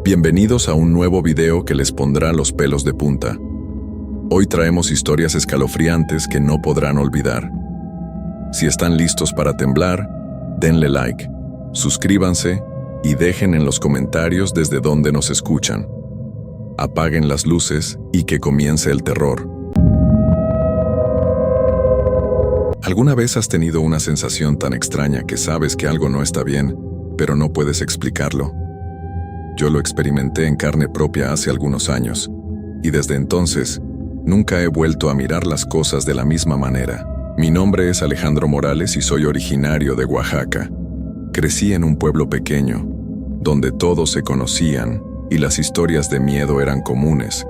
Bienvenidos a un nuevo video que les pondrá los pelos de punta. Hoy traemos historias escalofriantes que no podrán olvidar. Si están listos para temblar, denle like, suscríbanse y dejen en los comentarios desde dónde nos escuchan. Apaguen las luces y que comience el terror. ¿Alguna vez has tenido una sensación tan extraña que sabes que algo no está bien, pero no puedes explicarlo? Yo lo experimenté en carne propia hace algunos años, y desde entonces, nunca he vuelto a mirar las cosas de la misma manera. Mi nombre es Alejandro Morales y soy originario de Oaxaca. Crecí en un pueblo pequeño, donde todos se conocían y las historias de miedo eran comunes,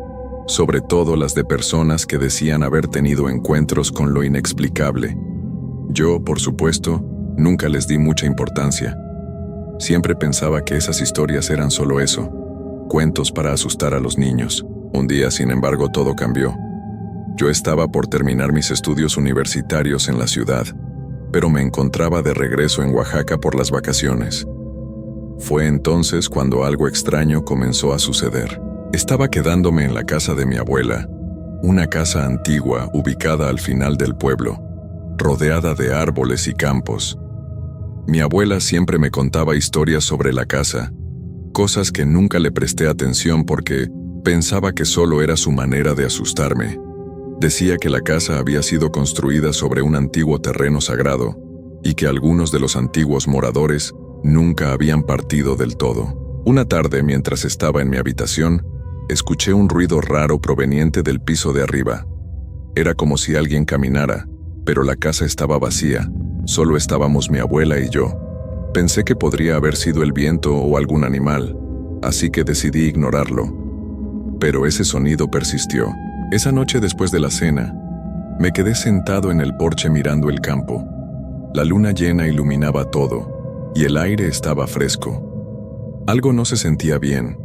sobre todo las de personas que decían haber tenido encuentros con lo inexplicable. Yo, por supuesto, nunca les di mucha importancia. Siempre pensaba que esas historias eran solo eso, cuentos para asustar a los niños. Un día, sin embargo, todo cambió. Yo estaba por terminar mis estudios universitarios en la ciudad, pero me encontraba de regreso en Oaxaca por las vacaciones. Fue entonces cuando algo extraño comenzó a suceder. Estaba quedándome en la casa de mi abuela, una casa antigua ubicada al final del pueblo, rodeada de árboles y campos. Mi abuela siempre me contaba historias sobre la casa, cosas que nunca le presté atención porque pensaba que solo era su manera de asustarme. Decía que la casa había sido construida sobre un antiguo terreno sagrado y que algunos de los antiguos moradores nunca habían partido del todo. Una tarde, mientras estaba en mi habitación, escuché un ruido raro proveniente del piso de arriba. Era como si alguien caminara, pero la casa estaba vacía. Solo estábamos mi abuela y yo. Pensé que podría haber sido el viento o algún animal, así que decidí ignorarlo. Pero ese sonido persistió. Esa noche después de la cena, me quedé sentado en el porche mirando el campo. La luna llena iluminaba todo, y el aire estaba fresco. Algo no se sentía bien,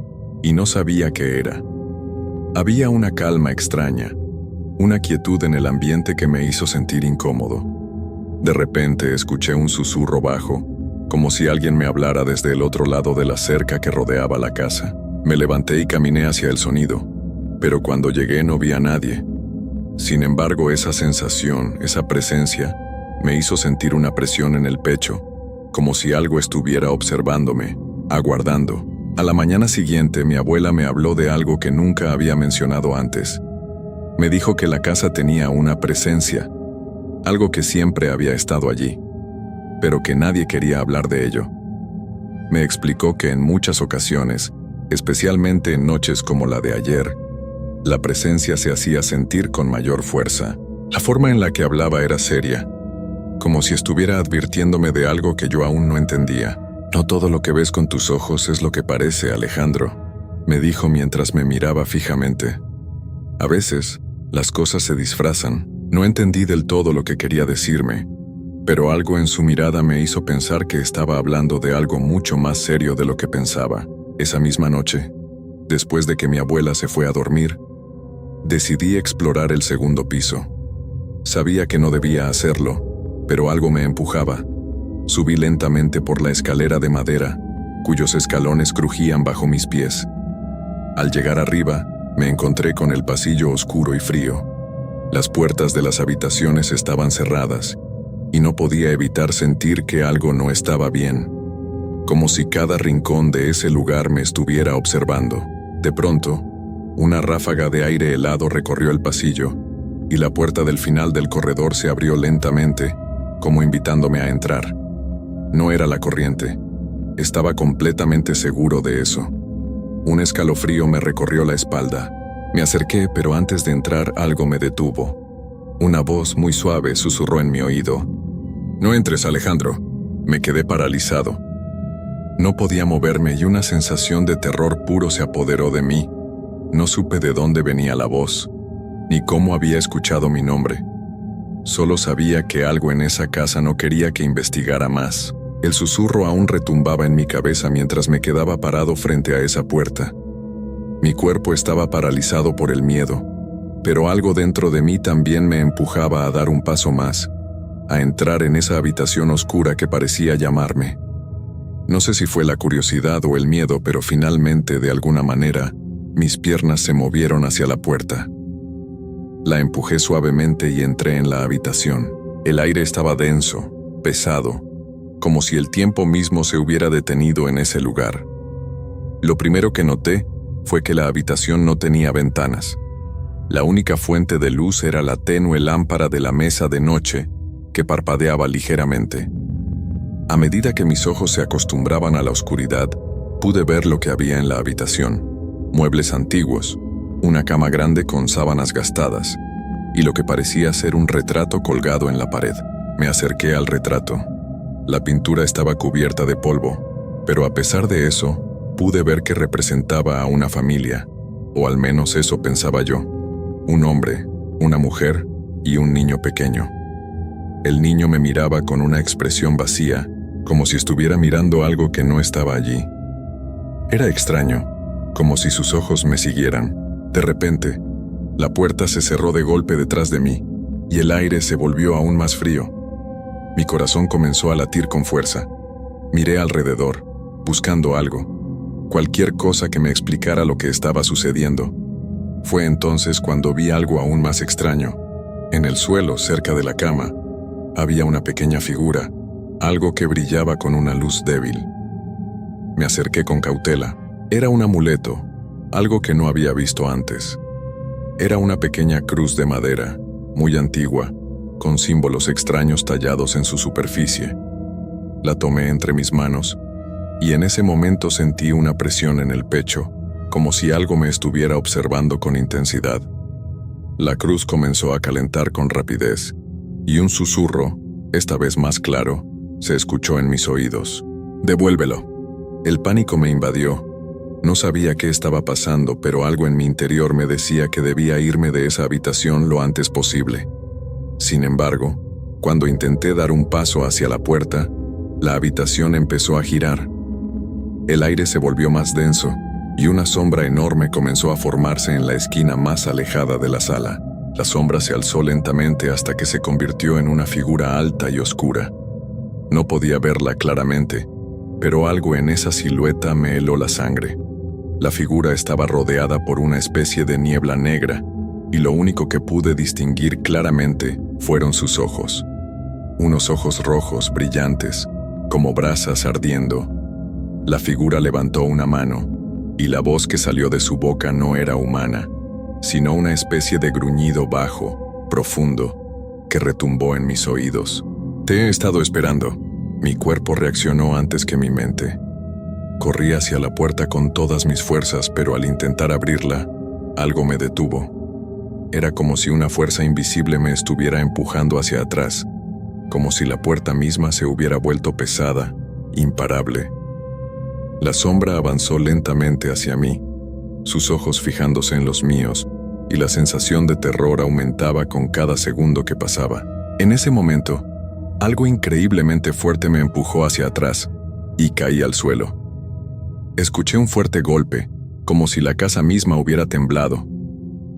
y no sabía qué era. Había una calma extraña, una quietud en el ambiente que me hizo sentir incómodo. De repente escuché un susurro bajo, como si alguien me hablara desde el otro lado de la cerca que rodeaba la casa. Me levanté y caminé hacia el sonido, pero cuando llegué no vi a nadie. Sin embargo, esa sensación, esa presencia, me hizo sentir una presión en el pecho, como si algo estuviera observándome, aguardando. A la mañana siguiente, mi abuela me habló de algo que nunca había mencionado antes. Me dijo que la casa tenía una presencia, algo que siempre había estado allí, pero que nadie quería hablar de ello. Me explicó que en muchas ocasiones, especialmente en noches como la de ayer, la presencia se hacía sentir con mayor fuerza. La forma en la que hablaba era seria, como si estuviera advirtiéndome de algo que yo aún no entendía. «No todo lo que ves con tus ojos es lo que parece, Alejandro», me dijo mientras me miraba fijamente. A veces, las cosas se disfrazan. No entendí del todo lo que quería decirme, pero algo en su mirada me hizo pensar que estaba hablando de algo mucho más serio de lo que pensaba. Esa misma noche, después de que mi abuela se fue a dormir, decidí explorar el segundo piso. Sabía que no debía hacerlo, pero algo me empujaba. Subí lentamente por la escalera de madera, cuyos escalones crujían bajo mis pies. Al llegar arriba, me encontré con el pasillo oscuro y frío. Las puertas de las habitaciones estaban cerradas, y no podía evitar sentir que algo no estaba bien, como si cada rincón de ese lugar me estuviera observando. De pronto, una ráfaga de aire helado recorrió el pasillo, y la puerta del final del corredor se abrió lentamente, como invitándome a entrar. No era la corriente. Estaba completamente seguro de eso. Un escalofrío me recorrió la espalda. Me acerqué, pero antes de entrar algo me detuvo. Una voz muy suave susurró en mi oído. «No entres, Alejandro». Me quedé paralizado. No podía moverme y una sensación de terror puro se apoderó de mí. No supe de dónde venía la voz, ni cómo había escuchado mi nombre. Solo sabía que algo en esa casa no quería que investigara más. El susurro aún retumbaba en mi cabeza mientras me quedaba parado frente a esa puerta. Mi cuerpo estaba paralizado por el miedo, pero algo dentro de mí también me empujaba a dar un paso más, a entrar en esa habitación oscura que parecía llamarme. No sé si fue la curiosidad o el miedo, pero finalmente, de alguna manera, mis piernas se movieron hacia la puerta. La empujé suavemente y entré en la habitación. El aire estaba denso, pesado, como si el tiempo mismo se hubiera detenido en ese lugar. Lo primero que noté fue que la habitación no tenía ventanas. La única fuente de luz era la tenue lámpara de la mesa de noche que parpadeaba ligeramente. A medida que mis ojos se acostumbraban a la oscuridad, pude ver lo que había en la habitación: muebles antiguos, una cama grande con sábanas gastadas, y lo que parecía ser un retrato colgado en la pared. Me acerqué al retrato. La pintura estaba cubierta de polvo, pero a pesar de eso, pude ver que representaba a una familia, o al menos eso pensaba yo: un hombre, una mujer y un niño pequeño. El niño me miraba con una expresión vacía, como si estuviera mirando algo que no estaba allí. Era extraño, como si sus ojos me siguieran. De repente, la puerta se cerró de golpe detrás de mí, y el aire se volvió aún más frío. Mi corazón comenzó a latir con fuerza. Miré alrededor, buscando algo, cualquier cosa que me explicara lo que estaba sucediendo. Fue entonces cuando vi algo aún más extraño. En el suelo, cerca de la cama, había una pequeña figura, algo que brillaba con una luz débil. Me acerqué con cautela. Era un amuleto, algo que no había visto antes. Era una pequeña cruz de madera, muy antigua, con símbolos extraños tallados en su superficie. La tomé entre mis manos, y en ese momento sentí una presión en el pecho, como si algo me estuviera observando con intensidad. La cruz comenzó a calentar con rapidez, y un susurro, esta vez más claro, se escuchó en mis oídos: «Devuélvelo». El pánico me invadió. No sabía qué estaba pasando, pero algo en mi interior me decía que debía irme de esa habitación lo antes posible. Sin embargo, cuando intenté dar un paso hacia la puerta, la habitación empezó a girar. El aire se volvió más denso, y una sombra enorme comenzó a formarse en la esquina más alejada de la sala. La sombra se alzó lentamente hasta que se convirtió en una figura alta y oscura. No podía verla claramente, pero algo en esa silueta me heló la sangre. La figura estaba rodeada por una especie de niebla negra, y lo único que pude distinguir claramente fueron sus ojos. Unos ojos rojos brillantes, como brasas ardiendo. La figura levantó una mano, y la voz que salió de su boca no era humana, sino una especie de gruñido bajo, profundo, que retumbó en mis oídos. «Te he estado esperando». Mi cuerpo reaccionó antes que mi mente. Corrí hacia la puerta con todas mis fuerzas, pero al intentar abrirla, algo me detuvo. Era como si una fuerza invisible me estuviera empujando hacia atrás, como si la puerta misma se hubiera vuelto pesada, imparable. La sombra avanzó lentamente hacia mí, sus ojos fijándose en los míos, y la sensación de terror aumentaba con cada segundo que pasaba. En ese momento, algo increíblemente fuerte me empujó hacia atrás, y caí al suelo. Escuché un fuerte golpe, como si la casa misma hubiera temblado.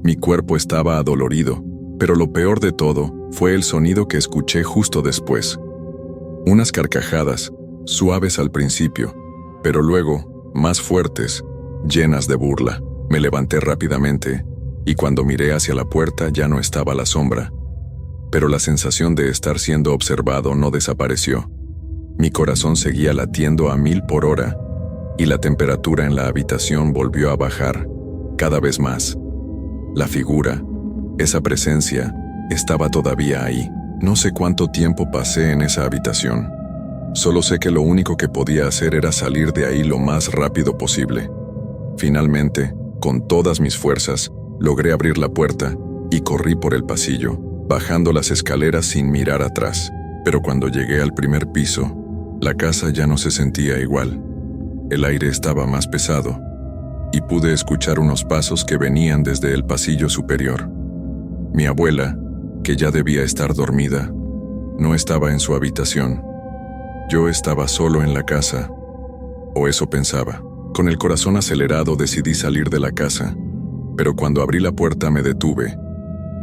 Mi cuerpo estaba adolorido, pero lo peor de todo fue el sonido que escuché justo después. Unas carcajadas, suaves al principio, pero luego más fuertes, llenas de burla. Me levanté rápidamente, y cuando miré hacia la puerta ya no estaba la sombra. Pero la sensación de estar siendo observado no desapareció. Mi corazón seguía latiendo a 1000 por hora, y la temperatura en la habitación volvió a bajar, cada vez más. La figura, esa presencia, estaba todavía ahí. No sé cuánto tiempo pasé en esa habitación. Solo sé que lo único que podía hacer era salir de ahí lo más rápido posible. Finalmente, con todas mis fuerzas, logré abrir la puerta y corrí por el pasillo, bajando las escaleras sin mirar atrás. Pero cuando llegué al primer piso, la casa ya no se sentía igual. El aire estaba más pesado, y pude escuchar unos pasos que venían desde el pasillo superior. Mi abuela, que ya debía estar dormida, no estaba en su habitación. Yo estaba solo en la casa, o eso pensaba. Con el corazón acelerado decidí salir de la casa, pero cuando abrí la puerta me detuve.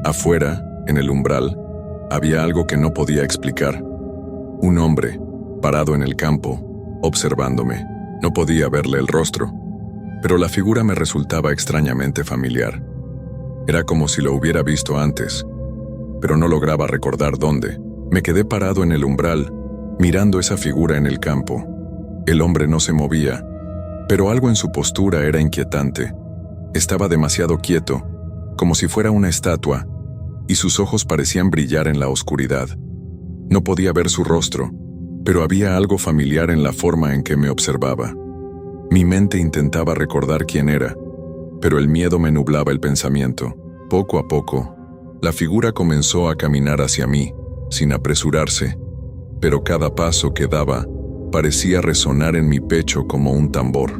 Afuera, en el umbral, había algo que no podía explicar. Un hombre, parado en el campo, observándome. No podía verle el rostro, pero la figura me resultaba extrañamente familiar. Era como si lo hubiera visto antes, pero no lograba recordar dónde. Me quedé parado en el umbral, mirando esa figura en el campo. El hombre no se movía, pero algo en su postura era inquietante. Estaba demasiado quieto, como si fuera una estatua, y sus ojos parecían brillar en la oscuridad. No podía ver su rostro, pero había algo familiar en la forma en que me observaba. Mi mente intentaba recordar quién era, pero el miedo me nublaba el pensamiento. Poco a poco, la figura comenzó a caminar hacia mí, sin apresurarse, pero cada paso que daba parecía resonar en mi pecho como un tambor.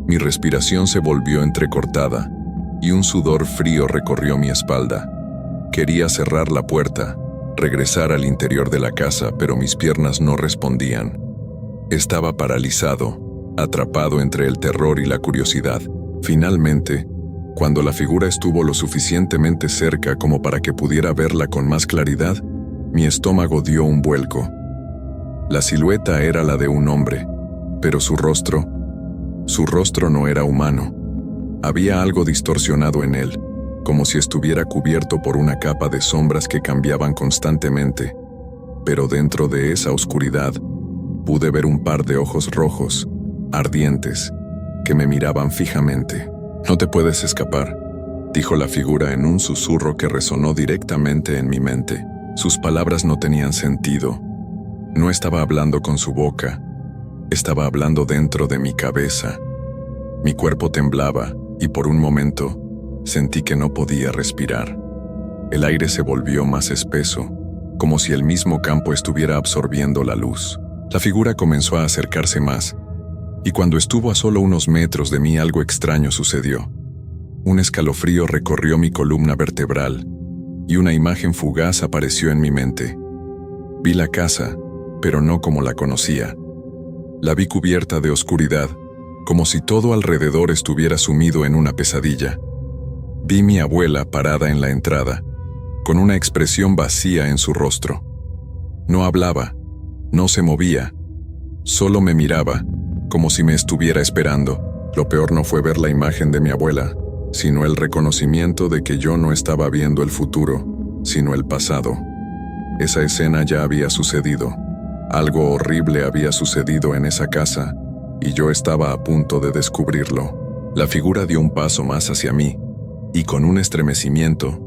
Mi respiración se volvió entrecortada, y un sudor frío recorrió mi espalda. Quería cerrar la puerta, regresar al interior de la casa, pero mis piernas no respondían. Estaba paralizado, atrapado entre el terror y la curiosidad. Finalmente, cuando la figura estuvo lo suficientemente cerca como para que pudiera verla con más claridad, mi estómago dio un vuelco. La silueta era la de un hombre, pero su rostro no era humano. Había algo distorsionado en él, como si estuviera cubierto por una capa de sombras que cambiaban constantemente. Pero dentro de esa oscuridad, pude ver un par de ojos rojos, ardientes, que me miraban fijamente. «No te puedes escapar», dijo la figura en un susurro que resonó directamente en mi mente. Sus palabras no tenían sentido. No estaba hablando con su boca, estaba hablando dentro de mi cabeza. Mi cuerpo temblaba y por un momento sentí que no podía respirar. El aire se volvió más espeso, como si el mismo campo estuviera absorbiendo la luz. La figura comenzó a acercarse más, y cuando estuvo a solo unos metros de mí algo extraño sucedió. Un escalofrío recorrió mi columna vertebral, y una imagen fugaz apareció en mi mente. Vi la casa, pero no como la conocía. La vi cubierta de oscuridad, como si todo alrededor estuviera sumido en una pesadilla. Vi mi abuela parada en la entrada, con una expresión vacía en su rostro. No hablaba, no se movía, solo me miraba, como si me estuviera esperando. Lo peor no fue ver la imagen de mi abuela, sino el reconocimiento de que yo no estaba viendo el futuro, sino el pasado. Esa escena ya había sucedido. Algo horrible había sucedido en esa casa, y yo estaba a punto de descubrirlo. La figura dio un paso más hacia mí, y con un estremecimiento,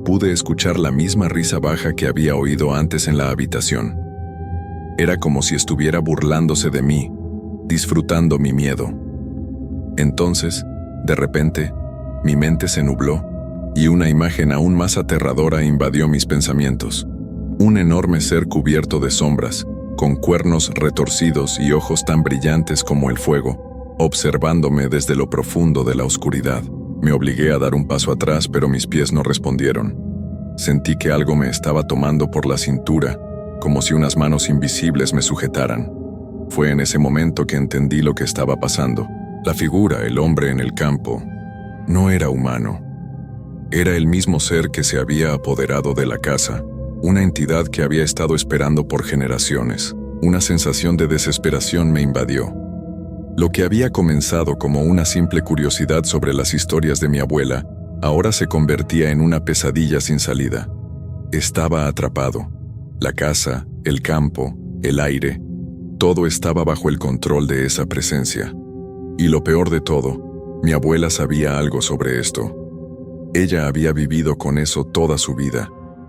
pude escuchar la misma risa baja que había oído antes en la habitación. Era como si estuviera burlándose de mí, disfrutando mi miedo. Entonces, de repente, mi mente se nubló, y una imagen aún más aterradora invadió mis pensamientos. Un enorme ser cubierto de sombras, con cuernos retorcidos y ojos tan brillantes como el fuego, observándome desde lo profundo de la oscuridad. Me obligué a dar un paso atrás, pero mis pies no respondieron. Sentí que algo me estaba tomando por la cintura, como si unas manos invisibles me sujetaran. Fue en ese momento que entendí lo que estaba pasando. La figura, el hombre en el campo, no era humano. Era el mismo ser que se había apoderado de la casa, una entidad que había estado esperando por generaciones. Una sensación de desesperación me invadió. Lo que había comenzado como una simple curiosidad sobre las historias de mi abuela, ahora se convertía en una pesadilla sin salida. Estaba atrapado. La casa, el campo, el aire, todo estaba bajo el control de esa presencia. Y lo peor de todo, mi abuela sabía algo sobre esto. Ella había vivido con eso toda su vida,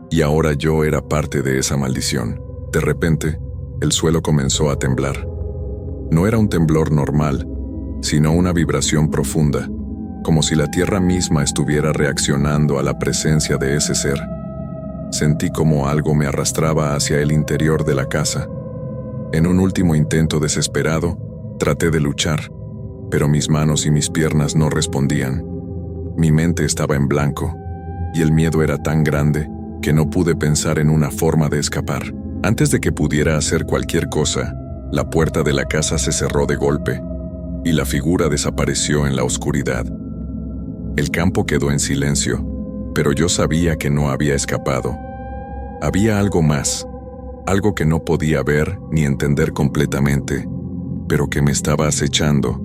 y ahora yo era parte de esa maldición. De repente, el suelo comenzó a temblar. No era un temblor normal, sino una vibración profunda, como si la tierra misma estuviera reaccionando a la presencia de ese ser. Sentí como algo me arrastraba hacia el interior de la casa. En un último intento desesperado, traté de luchar, pero mis manos y mis piernas no respondían. Mi mente estaba en blanco, y el miedo era tan grande que no pude pensar en una forma de escapar. Antes de que pudiera hacer cualquier cosa, la puerta de la casa se cerró de golpe, y la figura desapareció en la oscuridad. El campo quedó en silencio, pero yo sabía que no había escapado. Había algo más, algo que no podía ver ni entender completamente, pero que me estaba acechando,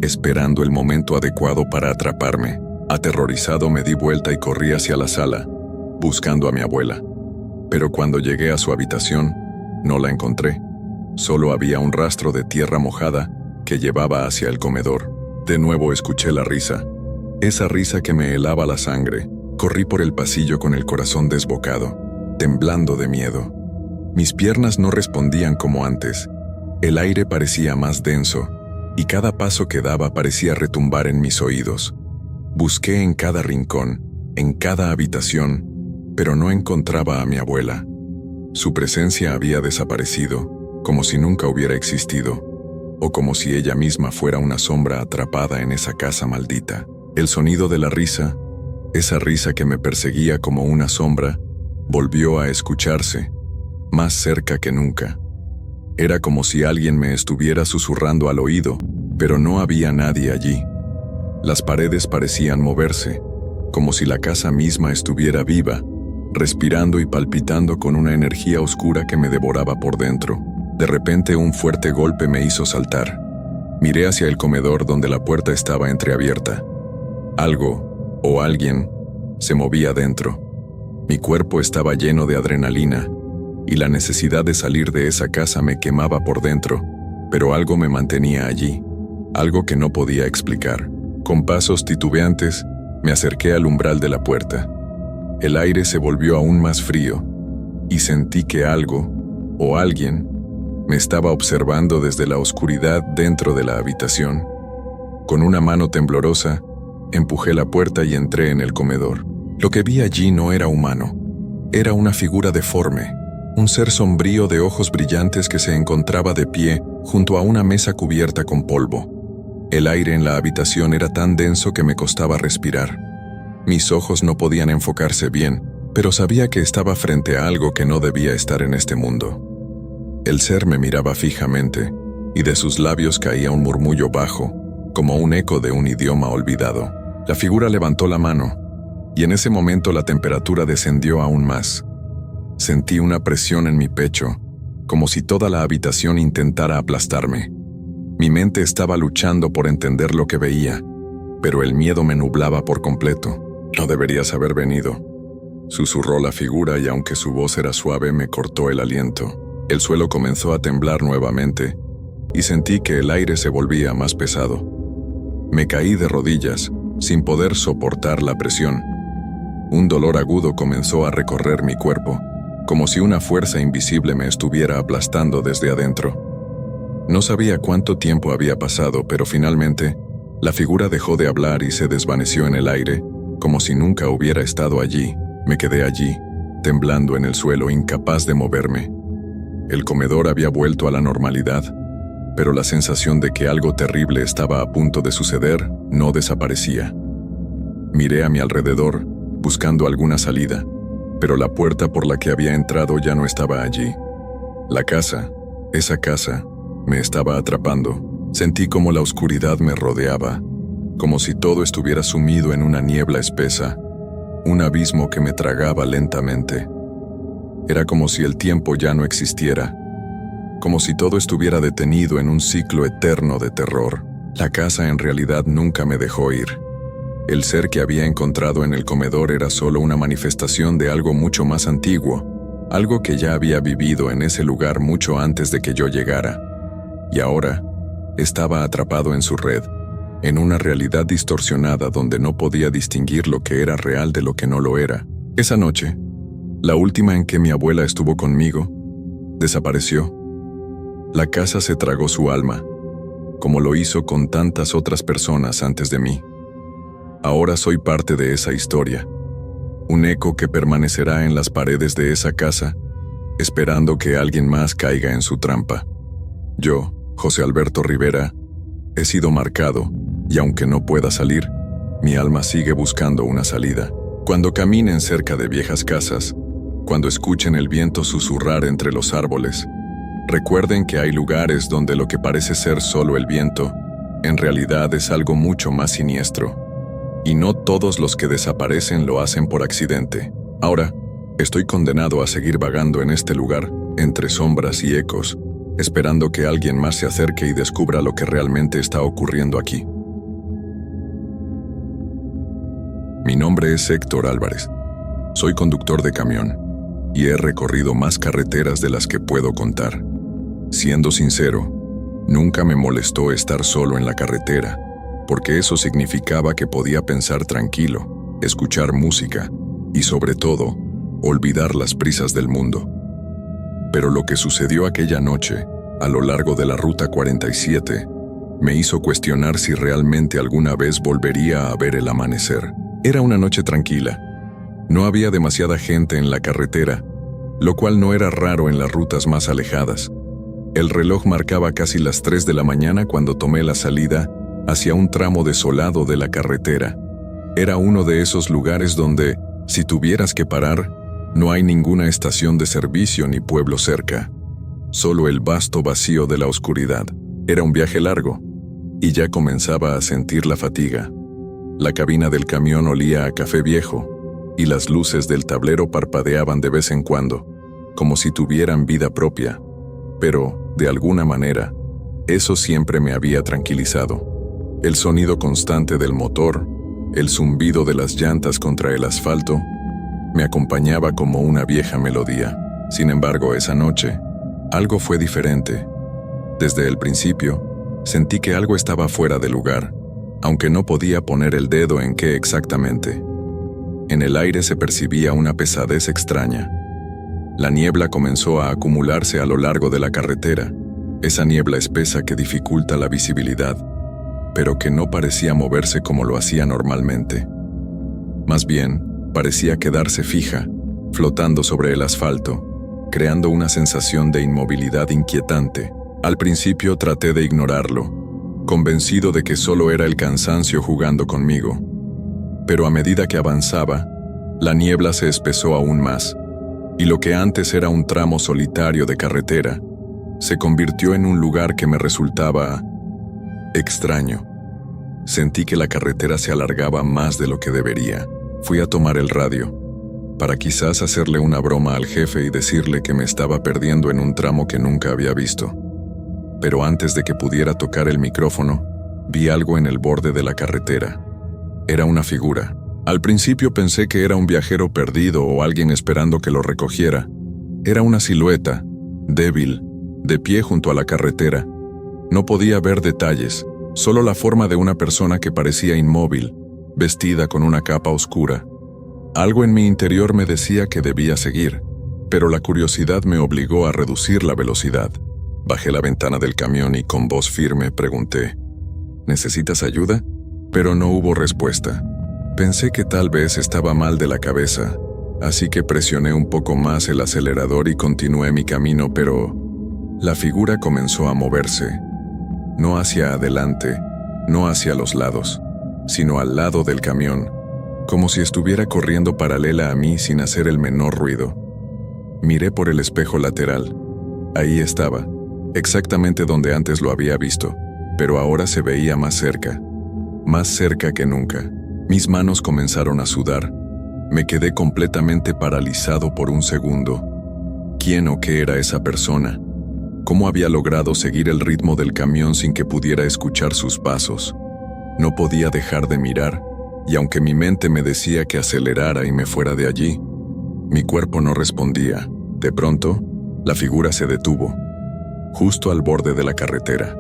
esperando el momento adecuado para atraparme. Aterrorizado me di vuelta y corrí hacia la sala, buscando a mi abuela. Pero cuando llegué a su habitación, no la encontré. Solo había un rastro de tierra mojada que llevaba hacia el comedor. De nuevo escuché la risa, esa risa que me helaba la sangre. Corrí por el pasillo con el corazón desbocado, temblando de miedo. Mis piernas no respondían como antes. El aire parecía más denso, y cada paso que daba parecía retumbar en mis oídos. Busqué en cada rincón, en cada habitación, pero no encontraba a mi abuela. Su presencia había desaparecido, como si nunca hubiera existido, o como si ella misma fuera una sombra atrapada en esa casa maldita. El sonido de la risa, esa risa que me perseguía como una sombra, volvió a escucharse, más cerca que nunca. Era como si alguien me estuviera susurrando al oído, pero no había nadie allí. Las paredes parecían moverse, como si la casa misma estuviera viva, respirando y palpitando con una energía oscura que me devoraba por dentro. De repente un fuerte golpe me hizo saltar. Miré hacia el comedor donde la puerta estaba entreabierta. Algo, o alguien, se movía dentro. Mi cuerpo estaba lleno de adrenalina, y la necesidad de salir de esa casa me quemaba por dentro, pero algo me mantenía allí, algo que no podía explicar. Con pasos titubeantes, me acerqué al umbral de la puerta. El aire se volvió aún más frío, y sentí que algo, o alguien, me estaba observando desde la oscuridad dentro de la habitación. Con una mano temblorosa, empujé la puerta y entré en el comedor. Lo que vi allí no era humano. Era una figura deforme, un ser sombrío de ojos brillantes que se encontraba de pie junto a una mesa cubierta con polvo. El aire en la habitación era tan denso que me costaba respirar. Mis ojos no podían enfocarse bien, pero sabía que estaba frente a algo que no debía estar en este mundo. El ser me miraba fijamente, y de sus labios caía un murmullo bajo, como un eco de un idioma olvidado. La figura levantó la mano, y en ese momento la temperatura descendió aún más. Sentí una presión en mi pecho, como si toda la habitación intentara aplastarme. Mi mente estaba luchando por entender lo que veía, pero el miedo me nublaba por completo. No deberías haber venido, susurró la figura, y aunque su voz era suave, me cortó el aliento. El suelo comenzó a temblar nuevamente, y sentí que el aire se volvía más pesado. Me caí de rodillas, sin poder soportar la presión. Un dolor agudo comenzó a recorrer mi cuerpo, como si una fuerza invisible me estuviera aplastando desde adentro. No sabía cuánto tiempo había pasado, pero finalmente, la figura dejó de hablar y se desvaneció en el aire, como si nunca hubiera estado allí. Me quedé allí, temblando en el suelo, incapaz de moverme. El comedor había vuelto a la normalidad, pero la sensación de que algo terrible estaba a punto de suceder no desaparecía. Miré a mi alrededor, buscando alguna salida, pero la puerta por la que había entrado ya no estaba allí. La casa, esa casa, me estaba atrapando. Sentí como la oscuridad me rodeaba, como si todo estuviera sumido en una niebla espesa, un abismo que me tragaba lentamente. Era como si el tiempo ya no existiera, como si todo estuviera detenido en un ciclo eterno de terror. La casa en realidad nunca me dejó ir. El ser que había encontrado en el comedor era solo una manifestación de algo mucho más antiguo, algo que ya había vivido en ese lugar mucho antes de que yo llegara. Y ahora, estaba atrapado en su red, en una realidad distorsionada donde no podía distinguir lo que era real de lo que no lo era. Esa noche, la última en que mi abuela estuvo conmigo, desapareció. La casa se tragó su alma, como lo hizo con tantas otras personas antes de mí. Ahora soy parte de esa historia, un eco que permanecerá en las paredes de esa casa, esperando que alguien más caiga en su trampa. Yo, José Alberto Rivera, he sido marcado, y aunque no pueda salir, mi alma sigue buscando una salida. Cuando caminen cerca de viejas casas, cuando escuchen el viento susurrar entre los árboles, recuerden que hay lugares donde lo que parece ser solo el viento, en realidad es algo mucho más siniestro. Y no todos los que desaparecen lo hacen por accidente. Ahora, estoy condenado a seguir vagando en este lugar, entre sombras y ecos, esperando que alguien más se acerque y descubra lo que realmente está ocurriendo aquí. Mi nombre es Héctor Álvarez. Soy conductor de camión y he recorrido más carreteras de las que puedo contar. Siendo sincero, nunca me molestó estar solo en la carretera, porque eso significaba que podía pensar tranquilo, escuchar música y, sobre todo, olvidar las prisas del mundo. Pero lo que sucedió aquella noche, a lo largo de la Ruta 47, me hizo cuestionar si realmente alguna vez volvería a ver el amanecer. Era una noche tranquila. No había demasiada gente en la carretera, lo cual no era raro en las rutas más alejadas. El reloj marcaba casi las 3 de la mañana cuando tomé la salida hacia un tramo desolado de la carretera. Era uno de esos lugares donde, si tuvieras que parar, no hay ninguna estación de servicio ni pueblo cerca. Solo el vasto vacío de la oscuridad. Era un viaje largo, y ya comenzaba a sentir la fatiga. La cabina del camión olía a café viejo, y las luces del tablero parpadeaban de vez en cuando, como si tuvieran vida propia. Pero, de alguna manera, eso siempre me había tranquilizado. El sonido constante del motor, el zumbido de las llantas contra el asfalto, me acompañaba como una vieja melodía. Sin embargo, esa noche, algo fue diferente. Desde el principio, sentí que algo estaba fuera de lugar, aunque no podía poner el dedo en qué exactamente. En el aire se percibía una pesadez extraña. La niebla comenzó a acumularse a lo largo de la carretera, esa niebla espesa que dificulta la visibilidad, pero que no parecía moverse como lo hacía normalmente. Más bien, parecía quedarse fija, flotando sobre el asfalto, creando una sensación de inmovilidad inquietante. Al principio traté de ignorarlo, convencido de que solo era el cansancio jugando conmigo. Pero a medida que avanzaba, la niebla se espesó aún más, y lo que antes era un tramo solitario de carretera, se convirtió en un lugar que me resultaba extraño. Sentí que la carretera se alargaba más de lo que debería. Fui a tomar el radio, para quizás hacerle una broma al jefe y decirle que me estaba perdiendo en un tramo que nunca había visto. Pero antes de que pudiera tocar el micrófono, vi algo en el borde de la carretera. Era una figura. Al principio pensé que era un viajero perdido o alguien esperando que lo recogiera. Era una silueta, débil, de pie junto a la carretera. No podía ver detalles, solo la forma de una persona que parecía inmóvil, vestida con una capa oscura. Algo en mi interior me decía que debía seguir, pero la curiosidad me obligó a reducir la velocidad. Bajé la ventana del camión y con voz firme pregunté, ¿necesitas ayuda? Pero no hubo respuesta. Pensé que tal vez estaba mal de la cabeza, así que presioné un poco más el acelerador y continué mi camino, pero la figura comenzó a moverse. No hacia adelante, no hacia los lados, sino al lado del camión, como si estuviera corriendo paralela a mí sin hacer el menor ruido. Miré por el espejo lateral. Ahí estaba, exactamente donde antes lo había visto, pero ahora se veía más cerca que nunca. Mis manos comenzaron a sudar. Me quedé completamente paralizado por un segundo. ¿Quién o qué era esa persona? ¿Cómo había logrado seguir el ritmo del camión sin que pudiera escuchar sus pasos? No podía dejar de mirar, y aunque mi mente me decía que acelerara y me fuera de allí, mi cuerpo no respondía. De pronto, la figura se detuvo, justo al borde de la carretera.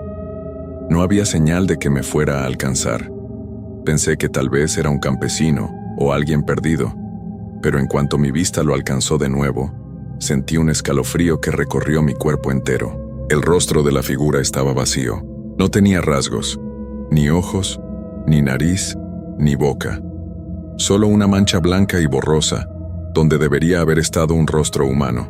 No había señal de que me fuera a alcanzar. Pensé que tal vez era un campesino o alguien perdido, pero en cuanto mi vista lo alcanzó de nuevo, sentí un escalofrío que recorrió mi cuerpo entero. El rostro de la figura estaba vacío. No tenía rasgos, ni ojos, ni nariz, ni boca. Solo una mancha blanca y borrosa, donde debería haber estado un rostro humano.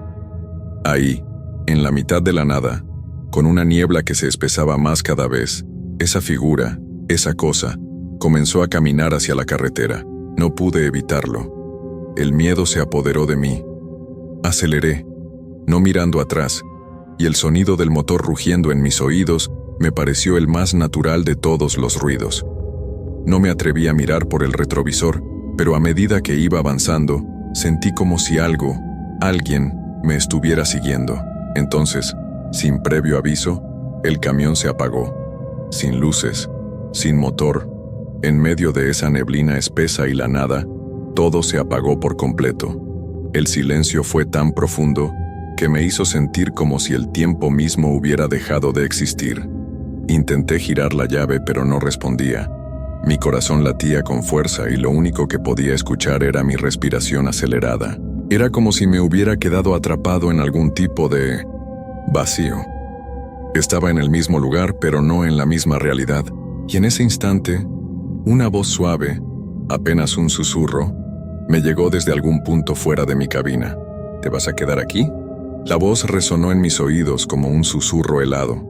Ahí, en la mitad de la nada, con una niebla que se espesaba más cada vez, esa figura, esa cosa, comenzó a caminar hacia la carretera. No pude evitarlo. El miedo se apoderó de mí. Aceleré, no mirando atrás, y el sonido del motor rugiendo en mis oídos me pareció el más natural de todos los ruidos. No me atreví a mirar por el retrovisor, pero a medida que iba avanzando, sentí como si alguien, me estuviera siguiendo. Entonces, Sin previo aviso, el camión se apagó. Sin luces, sin motor, en medio de esa neblina espesa y la nada, todo se apagó por completo. El silencio fue tan profundo que me hizo sentir como si el tiempo mismo hubiera dejado de existir. Intenté girar la llave, pero no respondía. Mi corazón latía con fuerza y lo único que podía escuchar era mi respiración acelerada. Era como si me hubiera quedado atrapado en algún tipo de vacío. Estaba en el mismo lugar, pero no en la misma realidad. Y en ese instante, una voz suave, apenas un susurro, me llegó desde algún punto fuera de mi cabina. ¿Te vas a quedar aquí? La voz resonó en mis oídos como un susurro helado.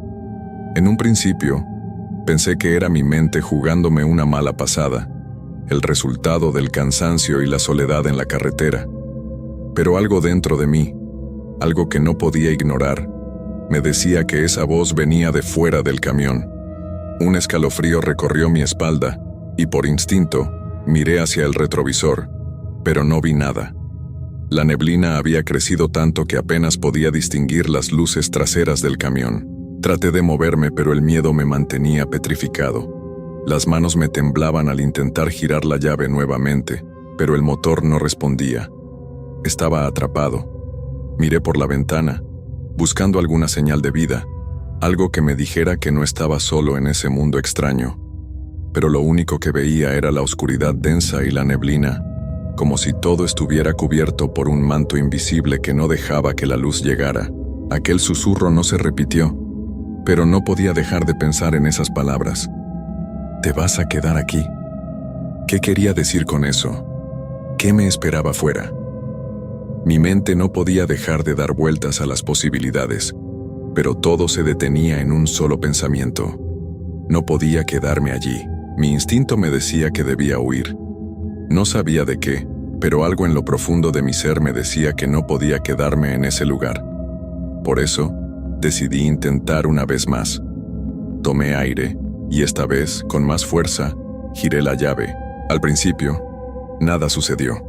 En un principio, pensé que era mi mente jugándome una mala pasada, el resultado del cansancio y la soledad en la carretera. Pero algo dentro de mí, algo que no podía ignorar, me decía que esa voz venía de fuera del camión. Un escalofrío recorrió mi espalda y por instinto miré hacia el retrovisor, pero no vi nada. La neblina había crecido tanto que apenas podía distinguir las luces traseras del camión. Traté de moverme, pero el miedo me mantenía petrificado. Las manos me temblaban al intentar girar la llave nuevamente, pero el motor no respondía. Estaba atrapado. Miré por la ventana, buscando alguna señal de vida, algo que me dijera que no estaba solo en ese mundo extraño. Pero lo único que veía era la oscuridad densa y la neblina, como si todo estuviera cubierto por un manto invisible que no dejaba que la luz llegara. Aquel susurro no se repitió, pero no podía dejar de pensar en esas palabras. ¿Te vas a quedar aquí? ¿Qué quería decir con eso? ¿Qué me esperaba fuera? Mi mente no podía dejar de dar vueltas a las posibilidades, pero todo se detenía en un solo pensamiento. No podía quedarme allí. Mi instinto me decía que debía huir. No sabía de qué, pero algo en lo profundo de mi ser me decía que no podía quedarme en ese lugar. Por eso, decidí intentar una vez más. Tomé aire, y esta vez, con más fuerza, giré la llave. Al principio, nada sucedió.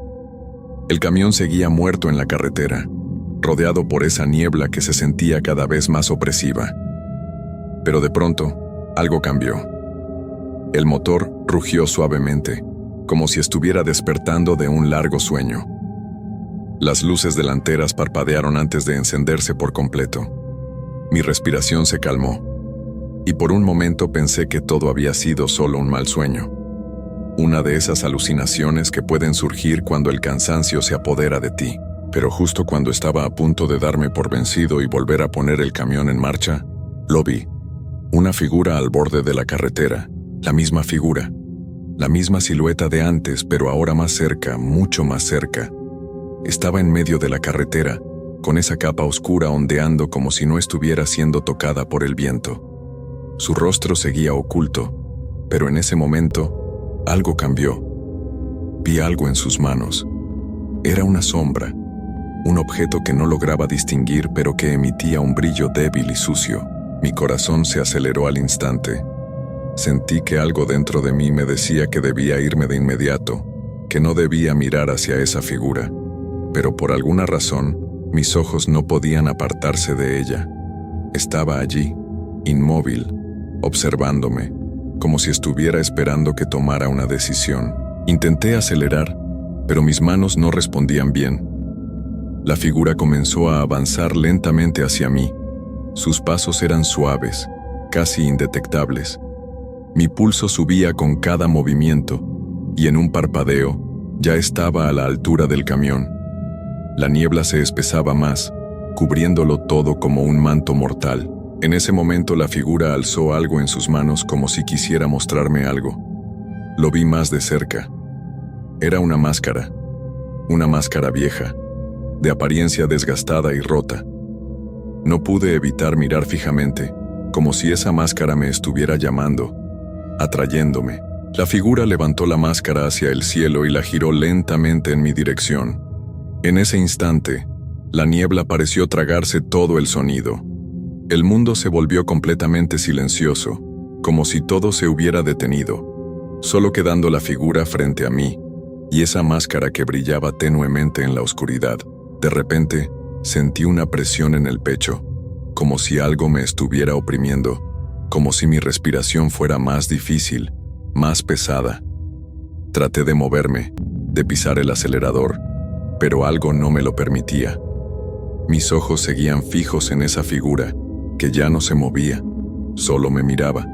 El camión seguía muerto en la carretera, rodeado por esa niebla que se sentía cada vez más opresiva. Pero de pronto, algo cambió. El motor rugió suavemente, como si estuviera despertando de un largo sueño. Las luces delanteras parpadearon antes de encenderse por completo. Mi respiración se calmó, y por un momento pensé que todo había sido solo un mal sueño. Una de esas alucinaciones que pueden surgir cuando el cansancio se apodera de ti. Pero justo cuando estaba a punto de darme por vencido y volver a poner el camión en marcha, lo vi. Una figura al borde de la carretera, la misma figura. La misma silueta de antes, pero ahora más cerca, mucho más cerca. Estaba en medio de la carretera, con esa capa oscura ondeando como si no estuviera siendo tocada por el viento. Su rostro seguía oculto, pero en ese momento, algo cambió. Vi algo en sus manos. Era una sombra, un objeto que no lograba distinguir, pero que emitía un brillo débil y sucio. Mi corazón se aceleró al instante. Sentí que algo dentro de mí me decía que debía irme de inmediato, que no debía mirar hacia esa figura. Pero por alguna razón, mis ojos no podían apartarse de ella. Estaba allí, inmóvil, observándome, como si estuviera esperando que tomara una decisión. Intenté acelerar, pero mis manos no respondían bien. La figura comenzó a avanzar lentamente hacia mí. Sus pasos eran suaves, casi indetectables. Mi pulso subía con cada movimiento, y en un parpadeo, ya estaba a la altura del camión. La niebla se espesaba más, cubriéndolo todo como un manto mortal. En ese momento la figura alzó algo en sus manos como si quisiera mostrarme algo. Lo vi más de cerca. Era una máscara vieja, de apariencia desgastada y rota. No pude evitar mirar fijamente, como si esa máscara me estuviera llamando, atrayéndome. La figura levantó la máscara hacia el cielo y la giró lentamente en mi dirección. En ese instante, la niebla pareció tragarse todo el sonido. El mundo se volvió completamente silencioso, como si todo se hubiera detenido, solo quedando la figura frente a mí, y esa máscara que brillaba tenuemente en la oscuridad. De repente, sentí una presión en el pecho, como si algo me estuviera oprimiendo, como si mi respiración fuera más difícil, más pesada. Traté de moverme, de pisar el acelerador, pero algo no me lo permitía. Mis ojos seguían fijos en esa figura, que ya no se movía, solo me miraba,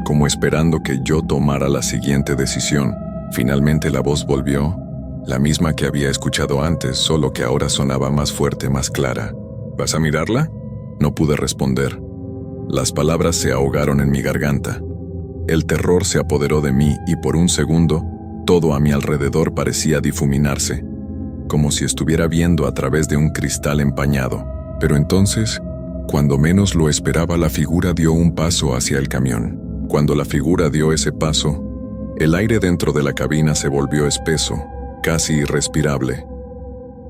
como esperando que yo tomara la siguiente decisión. Finalmente la voz volvió, la misma que había escuchado antes, solo que ahora sonaba más fuerte, más clara. ¿Vas a mirarla? No pude responder. Las palabras se ahogaron en mi garganta. El terror se apoderó de mí y por un segundo, todo a mi alrededor parecía difuminarse, como si estuviera viendo a través de un cristal empañado. Pero entonces, cuando menos lo esperaba, la figura dio un paso hacia el camión. Cuando la figura dio ese paso, el aire dentro de la cabina se volvió espeso, casi irrespirable.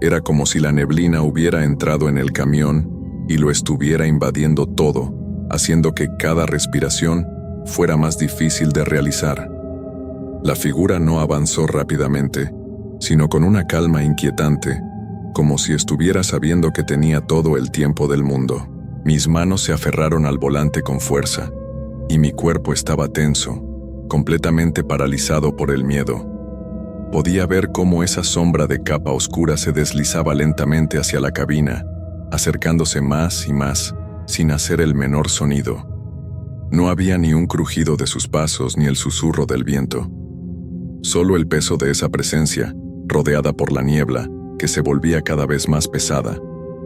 Era como si la neblina hubiera entrado en el camión y lo estuviera invadiendo todo, haciendo que cada respiración fuera más difícil de realizar. La figura no avanzó rápidamente, sino con una calma inquietante, como si estuviera sabiendo que tenía todo el tiempo del mundo. Mis manos se aferraron al volante con fuerza, y mi cuerpo estaba tenso, completamente paralizado por el miedo. Podía ver cómo esa sombra de capa oscura se deslizaba lentamente hacia la cabina, acercándose más y más, sin hacer el menor sonido. No había ni un crujido de sus pasos ni el susurro del viento. Solo el peso de esa presencia, rodeada por la niebla, que se volvía cada vez más pesada,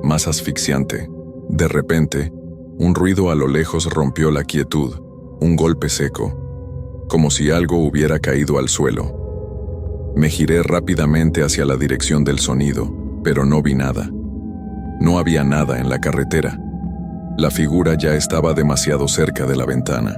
más asfixiante. De repente, un ruido a lo lejos rompió la quietud, un golpe seco, como si algo hubiera caído al suelo. Me giré rápidamente hacia la dirección del sonido, pero no vi nada. No había nada en la carretera. La figura ya estaba demasiado cerca de la ventana.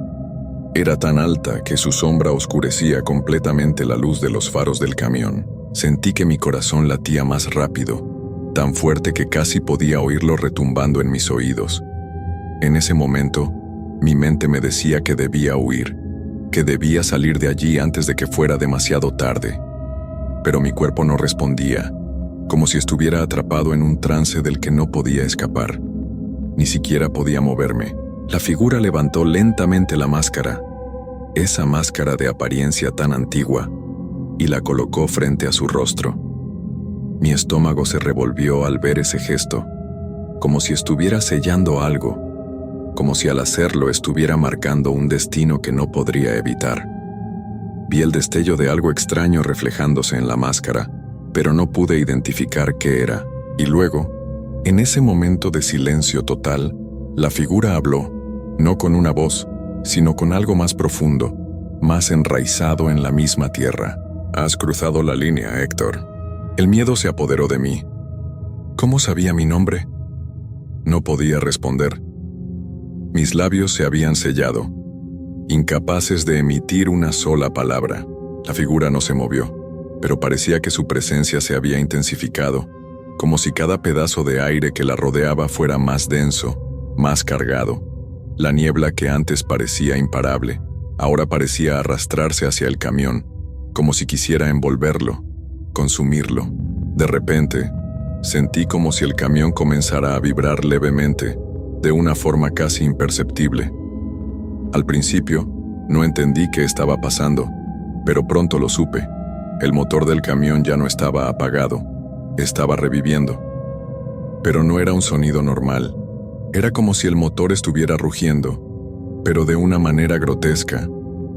Era tan alta que su sombra oscurecía completamente la luz de los faros del camión. Sentí que mi corazón latía más rápido, tan fuerte que casi podía oírlo retumbando en mis oídos. En ese momento, mi mente me decía que debía huir, que debía salir de allí antes de que fuera demasiado tarde. Pero mi cuerpo no respondía, como si estuviera atrapado en un trance del que no podía escapar. Ni siquiera podía moverme. La figura levantó lentamente la máscara, esa máscara de apariencia tan antigua, y la colocó frente a su rostro. Mi estómago se revolvió al ver ese gesto, como si estuviera sellando algo, como si al hacerlo estuviera marcando un destino que no podría evitar. Vi el destello de algo extraño reflejándose en la máscara, pero no pude identificar qué era. Y luego, en ese momento de silencio total, la figura habló, no con una voz, sino con algo más profundo, más enraizado en la misma tierra. Has cruzado la línea, Héctor. El miedo se apoderó de mí. ¿Cómo sabía mi nombre? No podía responder. Mis labios se habían sellado, incapaces de emitir una sola palabra. La figura no se movió, pero parecía que su presencia se había intensificado, como si cada pedazo de aire que la rodeaba fuera más denso, más cargado. La niebla que antes parecía imparable, ahora parecía arrastrarse hacia el camión, como si quisiera envolverlo, consumirlo. De repente, sentí como si el camión comenzara a vibrar levemente, de una forma casi imperceptible. Al principio, no entendí qué estaba pasando, pero pronto lo supe. El motor del camión ya no estaba apagado, estaba reviviendo. Pero no era un sonido normal. Era como si el motor estuviera rugiendo, pero de una manera grotesca,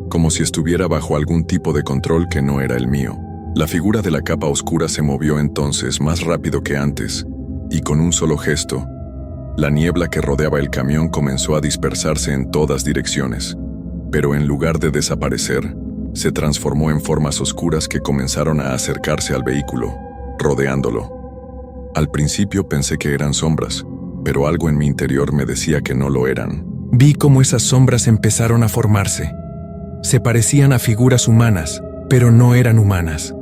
como si estuviera bajo algún tipo de control que no era el mío. La figura de la capa oscura se movió entonces más rápido que antes, y con un solo gesto, la niebla que rodeaba el camión comenzó a dispersarse en todas direcciones, pero en lugar de desaparecer, se transformó en formas oscuras que comenzaron a acercarse al vehículo, rodeándolo. Al principio pensé que eran sombras, pero algo en mi interior me decía que no lo eran. Vi cómo esas sombras empezaron a formarse. Se parecían a figuras humanas, pero no eran humanas.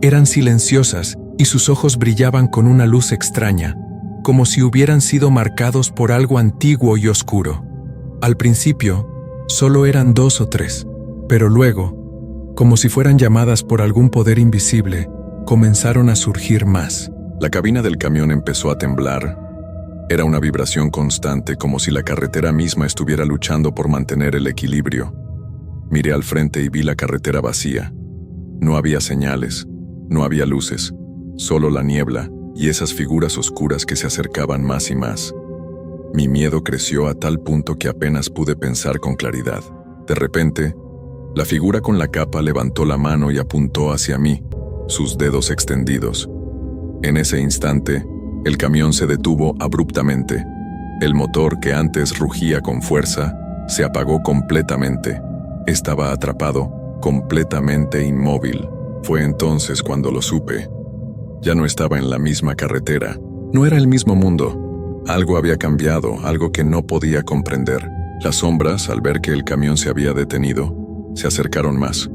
Eran silenciosas y sus ojos brillaban con una luz extraña, como si hubieran sido marcados por algo antiguo y oscuro. Al principio, solo eran 2 o 3, pero luego, como si fueran llamadas por algún poder invisible, comenzaron a surgir más. La cabina del camión empezó a temblar, Era una vibración constante, como si la carretera misma estuviera luchando por mantener el equilibrio. Miré al frente y vi la carretera vacía. No había señales, no había luces, solo la niebla y esas figuras oscuras que se acercaban más y más. Mi miedo creció a tal punto que apenas pude pensar con claridad. De repente, la figura con la capa levantó la mano y apuntó hacia mí, sus dedos extendidos. En ese instante, el camión se detuvo abruptamente. El motor, que antes rugía con fuerza, se apagó completamente. Estaba atrapado, completamente inmóvil. Fue entonces cuando lo supe. Ya no estaba en la misma carretera. No era el mismo mundo. Algo había cambiado, algo que no podía comprender. Las sombras, al ver que el camión se había detenido, se acercaron más.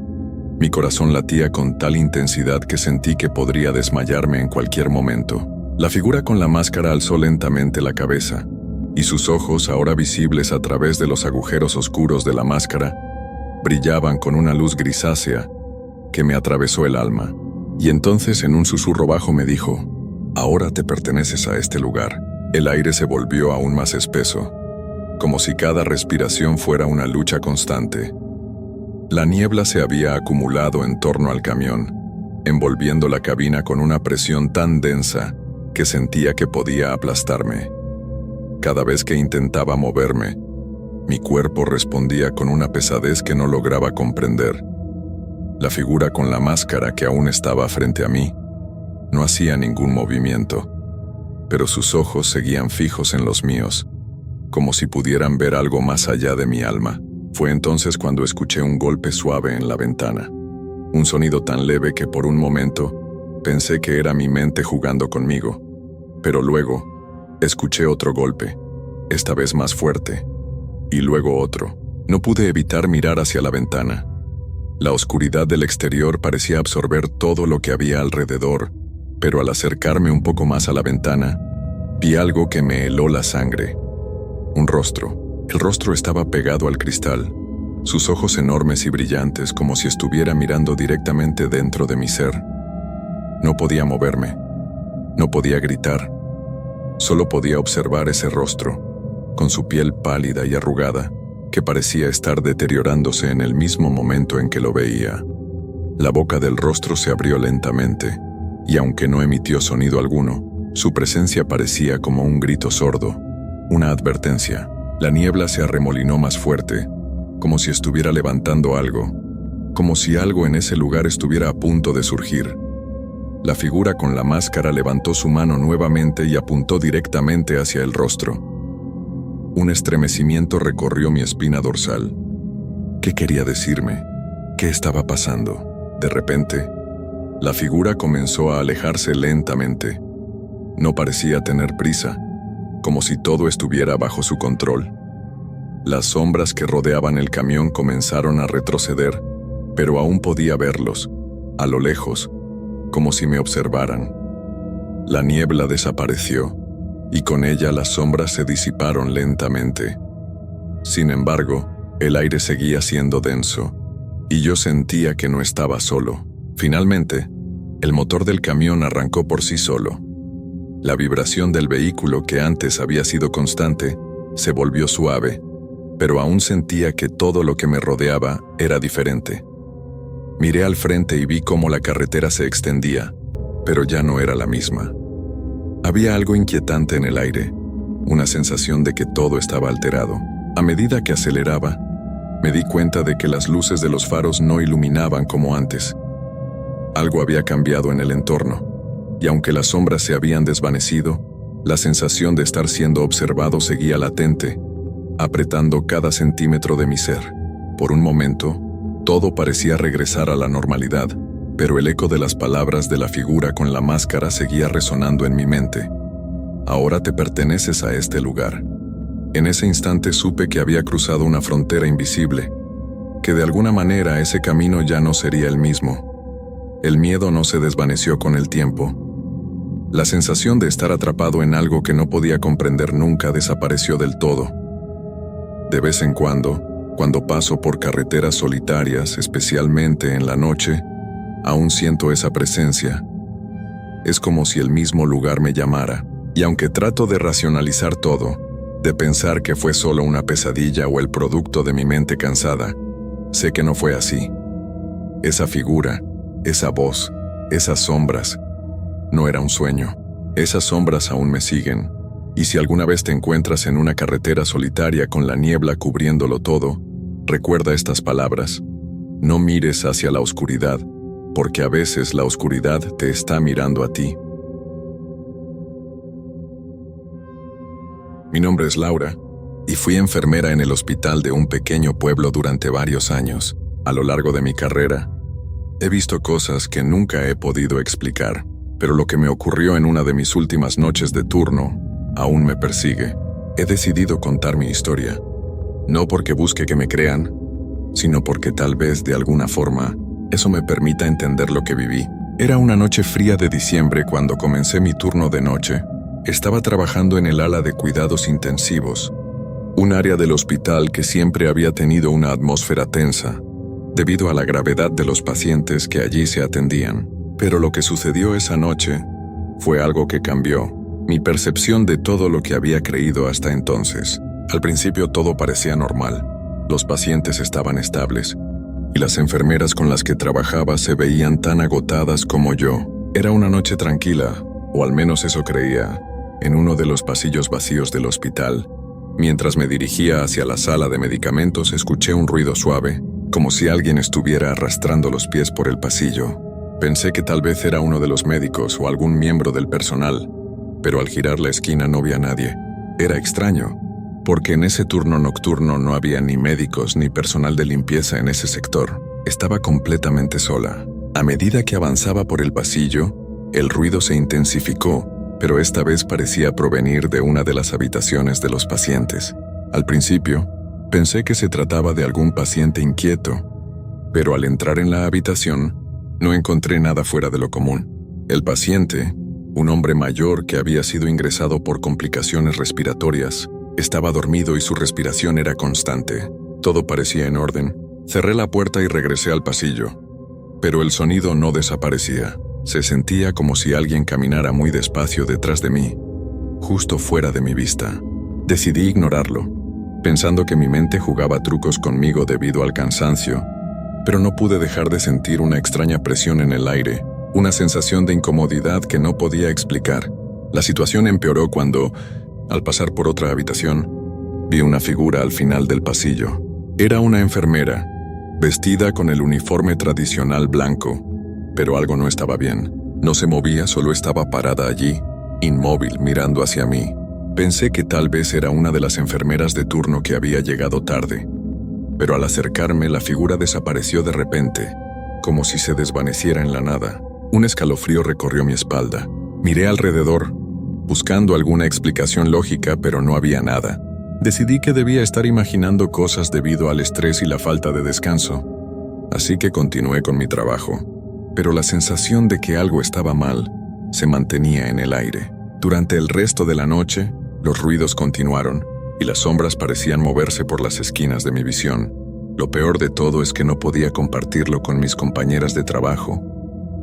Mi corazón latía con tal intensidad que sentí que podría desmayarme en cualquier momento. La figura con la máscara alzó lentamente la cabeza, y sus ojos, ahora visibles a través de los agujeros oscuros de la máscara, brillaban con una luz grisácea que me atravesó el alma. Y entonces, en un susurro bajo, me dijo: «Ahora te perteneces a este lugar». El aire se volvió aún más espeso, como si cada respiración fuera una lucha constante. La niebla se había acumulado en torno al camión, envolviendo la cabina con una presión tan densa que sentía que podía aplastarme. Cada vez que intentaba moverme, mi cuerpo respondía con una pesadez que no lograba comprender. La figura con la máscara, que aún estaba frente a mí, no hacía ningún movimiento, pero sus ojos seguían fijos en los míos, como si pudieran ver algo más allá de mi alma. Fue entonces cuando escuché un golpe suave en la ventana, un sonido tan leve que por un momento pensé que era mi mente jugando conmigo, pero luego escuché otro golpe, esta vez más fuerte, y luego otro. No pude evitar mirar hacia la ventana. La oscuridad del exterior parecía absorber todo lo que había alrededor, pero al acercarme un poco más a la ventana, vi algo que me heló la sangre. Un rostro. El rostro estaba pegado al cristal, sus ojos enormes y brillantes, como si estuviera mirando directamente dentro de mi ser. No podía moverme, no podía gritar, solo podía observar ese rostro, con su piel pálida y arrugada, que parecía estar deteriorándose en el mismo momento en que lo veía. La boca del rostro se abrió lentamente, y aunque no emitió sonido alguno, su presencia parecía como un grito sordo, una advertencia. La niebla se arremolinó más fuerte, como si estuviera levantando algo, como si algo en ese lugar estuviera a punto de surgir. La figura con la máscara levantó su mano nuevamente y apuntó directamente hacia el rostro. Un estremecimiento recorrió mi espina dorsal. ¿Qué quería decirme? ¿Qué estaba pasando? De repente, la figura comenzó a alejarse lentamente. No parecía tener prisa, como si todo estuviera bajo su control. Las sombras que rodeaban el camión comenzaron a retroceder, pero aún podía verlos, a lo lejos, como si me observaran. La niebla desapareció, y con ella las sombras se disiparon lentamente. Sin embargo, el aire seguía siendo denso, y yo sentía que no estaba solo. Finalmente, el motor del camión arrancó por sí solo. La vibración del vehículo, que antes había sido constante, se volvió suave, pero aún sentía que todo lo que me rodeaba era diferente. Miré al frente y vi cómo la carretera se extendía, pero ya no era la misma. Había algo inquietante en el aire, una sensación de que todo estaba alterado. A medida que aceleraba, me di cuenta de que las luces de los faros no iluminaban como antes. Algo había cambiado en el entorno, y aunque las sombras se habían desvanecido, la sensación de estar siendo observado seguía latente, apretando cada centímetro de mi ser. Por un momento, todo parecía regresar a la normalidad, pero el eco de las palabras de la figura con la máscara seguía resonando en mi mente. Ahora te perteneces a este lugar. En ese instante supe que había cruzado una frontera invisible, que de alguna manera ese camino ya no sería el mismo. El miedo no se desvaneció con el tiempo. La sensación de estar atrapado en algo que no podía comprender nunca desapareció del todo. De vez en cuando paso por carreteras solitarias, especialmente en la noche, aún siento esa presencia. Es como si el mismo lugar me llamara, Y aunque trato de racionalizar todo, de pensar que fue solo una pesadilla o el producto de mi mente cansada, sé que no fue así. Esa figura, esa voz, esas sombras, no era un sueño. Esas sombras aún me siguen. Y si alguna vez te encuentras en una carretera solitaria con la niebla cubriéndolo todo, recuerda estas palabras. No mires hacia la oscuridad, porque a veces la oscuridad te está mirando a ti. Mi nombre es Laura, y fui enfermera en el hospital de un pequeño pueblo durante varios años. A lo largo de mi carrera, he visto cosas que nunca he podido explicar, pero lo que me ocurrió en una de mis últimas noches de turno aún me persigue. He decidido contar mi historia, no porque busque que me crean, sino porque tal vez de alguna forma eso me permita entender lo que viví. Era una noche fría de diciembre cuando comencé mi turno de noche. Estaba trabajando en el ala de cuidados intensivos, un área del hospital que siempre había tenido una atmósfera tensa, debido a la gravedad de los pacientes que allí se atendían. Pero lo que sucedió esa noche fue algo que cambió mi percepción de todo lo que había creído hasta entonces. Al principio todo parecía normal. Los pacientes estaban estables, y las enfermeras con las que trabajaba se veían tan agotadas como yo. Era una noche tranquila, o al menos eso creía, en uno de los pasillos vacíos del hospital. Mientras me dirigía hacia la sala de medicamentos, escuché un ruido suave, como si alguien estuviera arrastrando los pies por el pasillo. Pensé que tal vez era uno de los médicos o algún miembro del personal, pero al girar la esquina no vi a nadie. Era extraño, porque en ese turno nocturno no había ni médicos ni personal de limpieza en ese sector. Estaba completamente sola. A medida que avanzaba por el pasillo, el ruido se intensificó, pero esta vez parecía provenir de una de las habitaciones de los pacientes. Al principio, pensé que se trataba de algún paciente inquieto, pero al entrar en la habitación, no encontré nada fuera de lo común. El paciente, un hombre mayor que había sido ingresado por complicaciones respiratorias, estaba dormido y su respiración era constante. Todo parecía en orden. Cerré la puerta y regresé al pasillo, pero el sonido no desaparecía. Se sentía como si alguien caminara muy despacio detrás de mí, justo fuera de mi vista. Decidí ignorarlo, pensando que mi mente jugaba trucos conmigo debido al cansancio, pero no pude dejar de sentir una extraña presión en el aire, una sensación de incomodidad que no podía explicar. La situación empeoró cuando, al pasar por otra habitación, vi una figura al final del pasillo. Era una enfermera, vestida con el uniforme tradicional blanco, pero algo no estaba bien. No se movía, solo estaba parada allí, inmóvil, mirando hacia mí. Pensé que tal vez era una de las enfermeras de turno que había llegado tarde, pero al acercarme la figura desapareció de repente, como si se desvaneciera en la nada. Un escalofrío recorrió mi espalda. Miré alrededor, buscando alguna explicación lógica, pero no había nada. Decidí que debía estar imaginando cosas debido al estrés y la falta de descanso, así que continué con mi trabajo. Pero la sensación de que algo estaba mal se mantenía en el aire. Durante el resto de la noche, los ruidos continuaron y las sombras parecían moverse por las esquinas de mi visión. Lo peor de todo es que no podía compartirlo con mis compañeras de trabajo,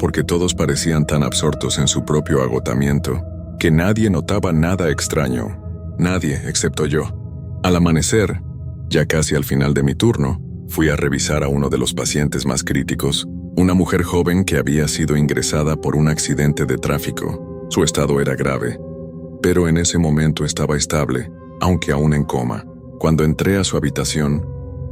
porque todos parecían tan absortos en su propio agotamiento que nadie notaba nada extraño. Nadie, excepto yo. Al amanecer, ya casi al final de mi turno, fui a revisar a uno de los pacientes más críticos, una mujer joven que había sido ingresada por un accidente de tráfico. Su estado era grave, pero en ese momento estaba estable, aunque aún en coma. Cuando entré a su habitación,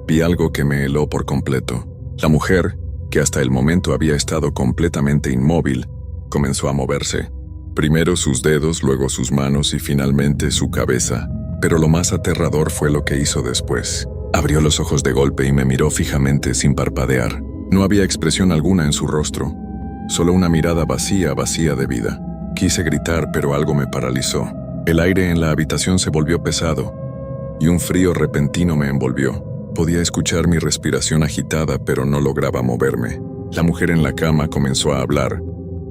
vi algo que me heló por completo. La mujer, que hasta el momento había estado completamente inmóvil, comenzó a moverse. Primero sus dedos, luego sus manos y finalmente su cabeza. Pero lo más aterrador fue lo que hizo después. Abrió los ojos de golpe y me miró fijamente sin parpadear. No había expresión alguna en su rostro, solo una mirada vacía de vida. Quise gritar, pero algo me paralizó. El aire en la habitación se volvió pesado, y un frío repentino me envolvió. Podía escuchar mi respiración agitada, pero no lograba moverme. La mujer en la cama comenzó a hablar,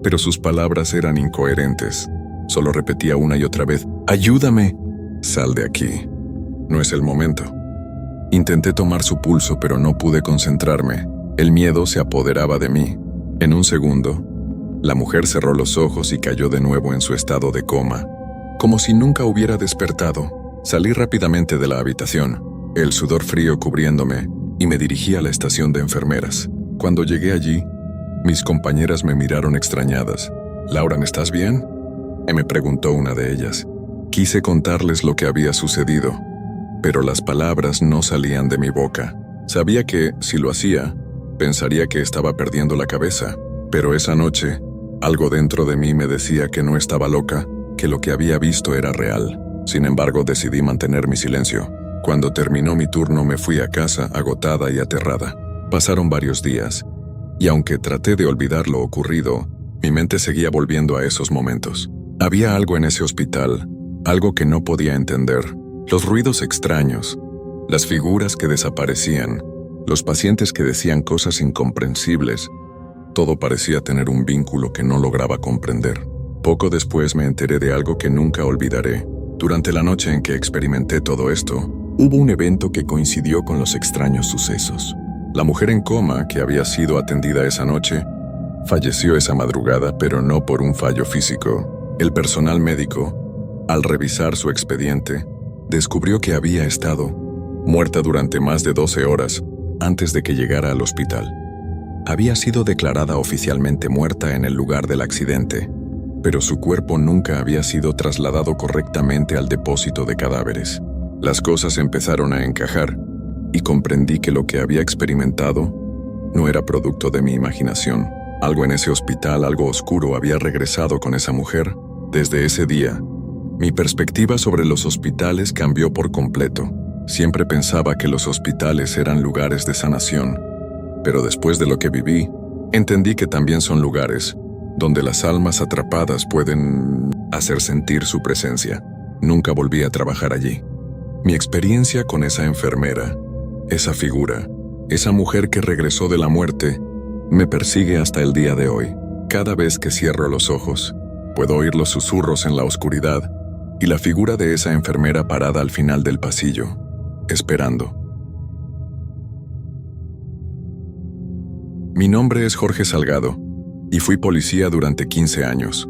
pero sus palabras eran incoherentes. Solo repetía una y otra vez: «¡Ayúdame! Sal de aquí. No es el momento». Intenté tomar su pulso, pero no pude concentrarme. El miedo se apoderaba de mí. En un segundo, la mujer cerró los ojos y cayó de nuevo en su estado de coma. como si nunca hubiera despertado. Salí rápidamente de la habitación, el sudor frío cubriéndome, y me dirigí a la estación de enfermeras. Cuando llegué allí, mis compañeras me miraron extrañadas. «Laura, ¿estás bien?», me preguntó una de ellas. Quise contarles lo que había sucedido, pero las palabras no salían de mi boca. Sabía que, si lo hacía, pensaría que estaba perdiendo la cabeza, pero esa noche, algo dentro de mí me decía que no estaba loca, que lo que había visto era real. Sin embargo, decidí mantener mi silencio. Cuando terminó mi turno, me fui a casa agotada y aterrada. Pasaron varios días, y aunque traté de olvidar lo ocurrido, mi mente seguía volviendo a esos momentos. Había algo en ese hospital, algo que no podía entender. Los ruidos extraños, las figuras que desaparecían, los pacientes que decían cosas incomprensibles. Todo parecía tener un vínculo que no lograba comprender. Poco después me enteré de algo que nunca olvidaré. Durante la noche en que experimenté todo esto, hubo un evento que coincidió con los extraños sucesos. La mujer en coma que había sido atendida esa noche falleció esa madrugada, pero no por un fallo físico. El personal médico, al revisar su expediente, descubrió que había estado muerta durante más de 12 horas antes de que llegara al hospital. Había sido declarada oficialmente muerta en el lugar del accidente, pero su cuerpo nunca había sido trasladado correctamente al depósito de cadáveres. Las cosas empezaron a encajar y comprendí que lo que había experimentado no era producto de mi imaginación. Algo en ese hospital, algo oscuro, había regresado con esa mujer. Desde ese día, mi perspectiva sobre los hospitales cambió por completo. Siempre pensaba que los hospitales eran lugares de sanación, pero después de lo que viví, entendí que también son lugares donde las almas atrapadas pueden hacer sentir su presencia. Nunca volví a trabajar allí. Mi experiencia con esa enfermera, esa figura, esa mujer que regresó de la muerte, me persigue hasta el día de hoy. Cada vez que cierro los ojos, puedo oír los susurros en la oscuridad y la figura de esa enfermera parada al final del pasillo, esperando. Mi nombre es Jorge Salgado y fui policía durante 15 años.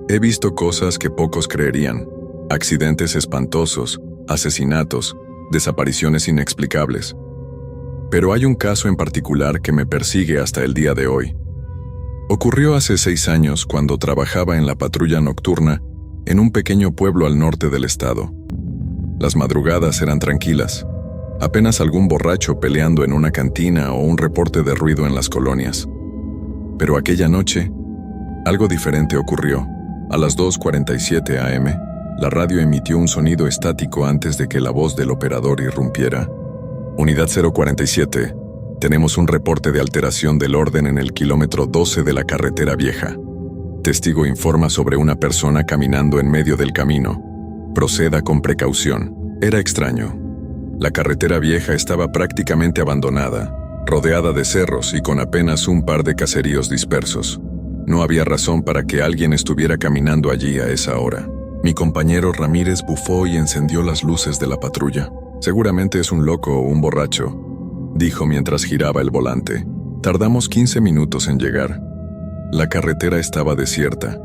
He visto cosas que pocos creerían: accidentes espantosos, asesinatos, desapariciones inexplicables. Pero hay un caso en particular que me persigue hasta el día de hoy. Ocurrió hace 6 años cuando trabajaba en la patrulla nocturna en un pequeño pueblo al norte del estado. Las madrugadas eran tranquilas, apenas algún borracho peleando en una cantina o un reporte de ruido en las colonias. Pero aquella noche, algo diferente ocurrió. A las 2:47 a.m., la radio emitió un sonido estático antes de que la voz del operador irrumpiera. Unidad 047, tenemos un reporte de alteración del orden en el kilómetro 12 de la carretera vieja. Testigo informa sobre una persona caminando en medio del camino. Proceda con precaución. Era extraño. La carretera vieja estaba prácticamente abandonada, rodeada de cerros y con apenas un par de caseríos dispersos. No había razón para que alguien estuviera caminando allí a esa hora. Mi compañero Ramírez bufó y encendió las luces de la patrulla. «Seguramente es un loco o un borracho», dijo mientras giraba el volante. Tardamos 15 minutos en llegar. La carretera estaba desierta.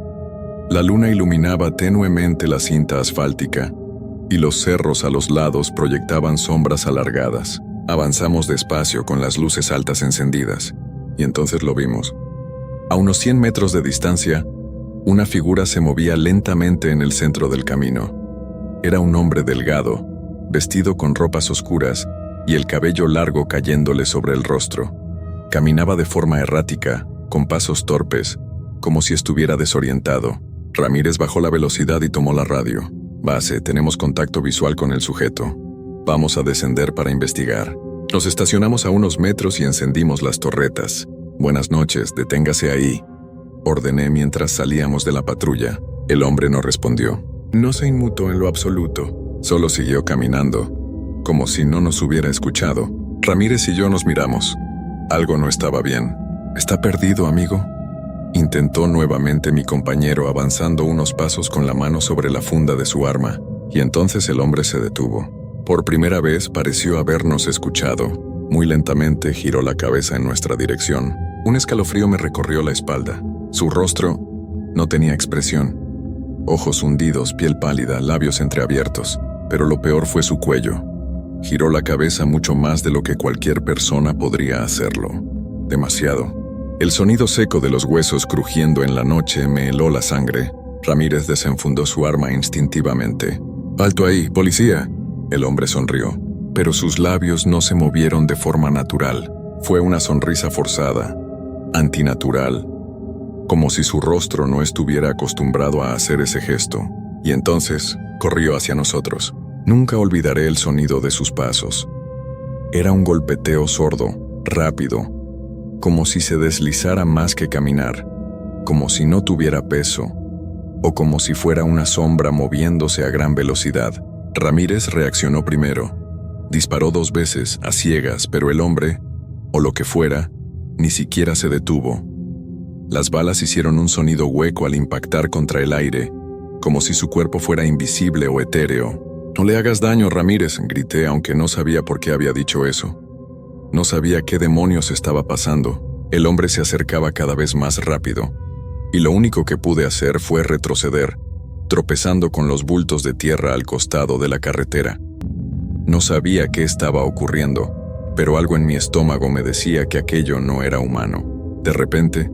La luna iluminaba tenuemente la cinta asfáltica, y los cerros a los lados proyectaban sombras alargadas. Avanzamos despacio con las luces altas encendidas, y entonces lo vimos. A unos 100 metros de distancia, una figura se movía lentamente en el centro del camino. Era un hombre delgado, vestido con ropas oscuras y el cabello largo cayéndole sobre el rostro. Caminaba de forma errática, con pasos torpes, como si estuviera desorientado. Ramírez bajó la velocidad y tomó la radio. «Base, tenemos contacto visual con el sujeto. Vamos a descender para investigar». Nos estacionamos a unos metros y encendimos las torretas. «Buenas noches, deténgase ahí», ordené mientras salíamos de la patrulla. El hombre no respondió. No se inmutó en lo absoluto. Solo siguió caminando, como si no nos hubiera escuchado. Ramírez y yo nos miramos. Algo no estaba bien. «¿Está perdido, amigo?», intentó nuevamente mi compañero, avanzando unos pasos con la mano sobre la funda de su arma, y entonces el hombre se detuvo. Por primera vez pareció habernos escuchado. Muy lentamente giró la cabeza en nuestra dirección. Un escalofrío me recorrió la espalda. Su rostro no tenía expresión. Ojos hundidos, piel pálida, labios entreabiertos. Pero lo peor fue su cuello. Giró la cabeza mucho más de lo que cualquier persona podría hacerlo. Demasiado. El sonido seco de los huesos crujiendo en la noche me heló la sangre. Ramírez desenfundó su arma instintivamente. «¡Alto ahí, policía!». El hombre sonrió, pero sus labios no se movieron de forma natural. Fue una sonrisa forzada, antinatural, como si su rostro no estuviera acostumbrado a hacer ese gesto. Y entonces corrió hacia nosotros. Nunca olvidaré el sonido de sus pasos. Era un golpeteo sordo, rápido, como si se deslizara más que caminar, como si no tuviera peso, o como si fuera una sombra moviéndose a gran velocidad. Ramírez reaccionó primero. Disparó 2 veces, a ciegas, pero el hombre, o lo que fuera, ni siquiera se detuvo. Las balas hicieron un sonido hueco al impactar contra el aire, como si su cuerpo fuera invisible o etéreo. «No le hagas daño, Ramírez», grité, aunque no sabía por qué había dicho eso. No sabía qué demonios estaba pasando. El hombre se acercaba cada vez más rápido, y lo único que pude hacer fue retroceder, tropezando con los bultos de tierra al costado de la carretera. No sabía qué estaba ocurriendo, pero algo en mi estómago me decía que aquello no era humano. De repente,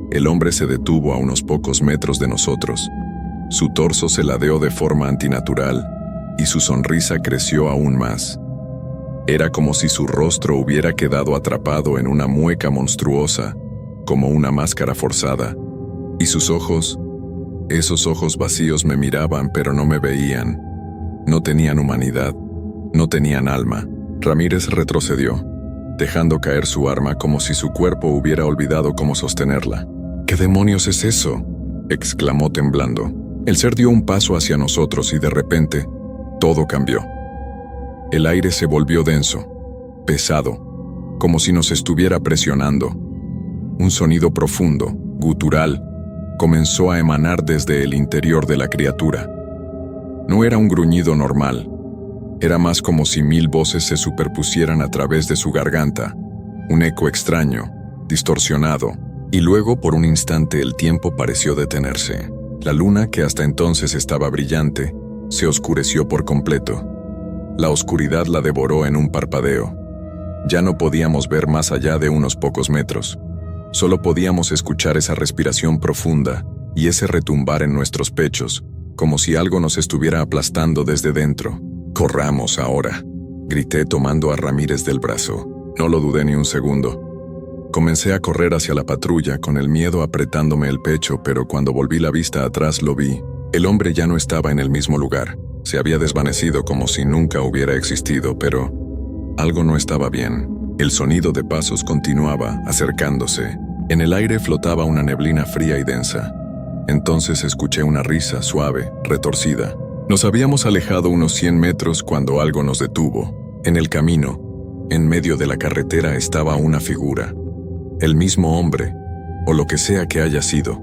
el hombre se detuvo a unos pocos metros de nosotros. Su torso se ladeó de forma antinatural, y su sonrisa creció aún más. Era como si su rostro hubiera quedado atrapado en una mueca monstruosa, como una máscara forzada. Y sus ojos, esos ojos vacíos me miraban pero no me veían. No tenían humanidad, no tenían alma. Ramírez retrocedió, dejando caer su arma como si su cuerpo hubiera olvidado cómo sostenerla. «¿Qué demonios es eso?», exclamó temblando. El ser dio un paso hacia nosotros y de repente, todo cambió. El aire se volvió denso, pesado, como si nos estuviera presionando. Un sonido profundo, gutural, comenzó a emanar desde el interior de la criatura. No era un gruñido normal. Era más como si 1000 voces se superpusieran a través de su garganta, un eco extraño, distorsionado, y luego por un instante el tiempo pareció detenerse. La luna, que hasta entonces estaba brillante, se oscureció por completo. La oscuridad la devoró en un parpadeo. Ya no podíamos ver más allá de unos pocos metros. Solo podíamos escuchar esa respiración profunda y ese retumbar en nuestros pechos, como si algo nos estuviera aplastando desde dentro. «Corramos ahora», grité tomando a Ramírez del brazo. No lo dudé ni un segundo. Comencé a correr hacia la patrulla con el miedo apretándome el pecho, pero cuando volví la vista atrás lo vi. El hombre ya no estaba en el mismo lugar. Se había desvanecido como si nunca hubiera existido, pero algo no estaba bien. El sonido de pasos continuaba, acercándose. En el aire flotaba una neblina fría y densa. Entonces escuché una risa suave, retorcida. Nos habíamos alejado unos 100 metros cuando algo nos detuvo. En el camino, en medio de la carretera, estaba una figura. El mismo hombre, o lo que sea que haya sido.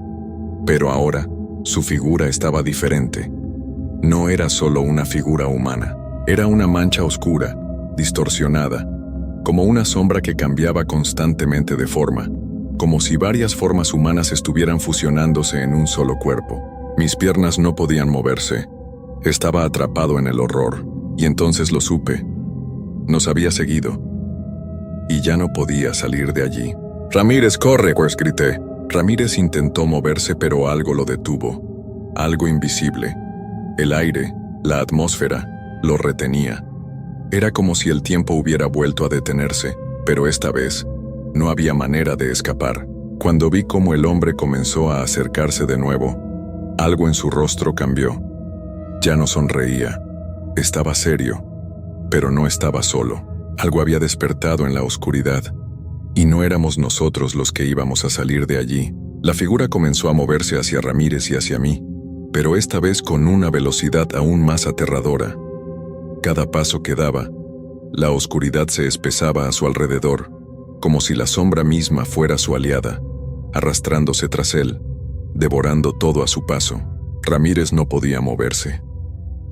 Pero ahora, su figura estaba diferente. No era solo una figura humana. Era una mancha oscura, distorsionada, como una sombra que cambiaba constantemente de forma, como si varias formas humanas estuvieran fusionándose en un solo cuerpo. Mis piernas no podían moverse. Estaba atrapado en el horror, y entonces lo supe. Nos había seguido, y ya no podía salir de allí. «Ramírez, corre», pues grité. Ramírez intentó moverse, pero algo lo detuvo. Algo invisible. El aire, la atmósfera, lo retenía. Era como si el tiempo hubiera vuelto a detenerse, pero esta vez no había manera de escapar. Cuando vi cómo el hombre comenzó a acercarse de nuevo, algo en su rostro cambió. Ya no sonreía. Estaba serio, pero no estaba solo. Algo había despertado en la oscuridad, y no éramos nosotros los que íbamos a salir de allí. La figura comenzó a moverse hacia Ramírez y hacia mí, pero esta vez con una velocidad aún más aterradora. Cada paso que daba, la oscuridad se espesaba a su alrededor, como si la sombra misma fuera su aliada, arrastrándose tras él, devorando todo a su paso. Ramírez no podía moverse.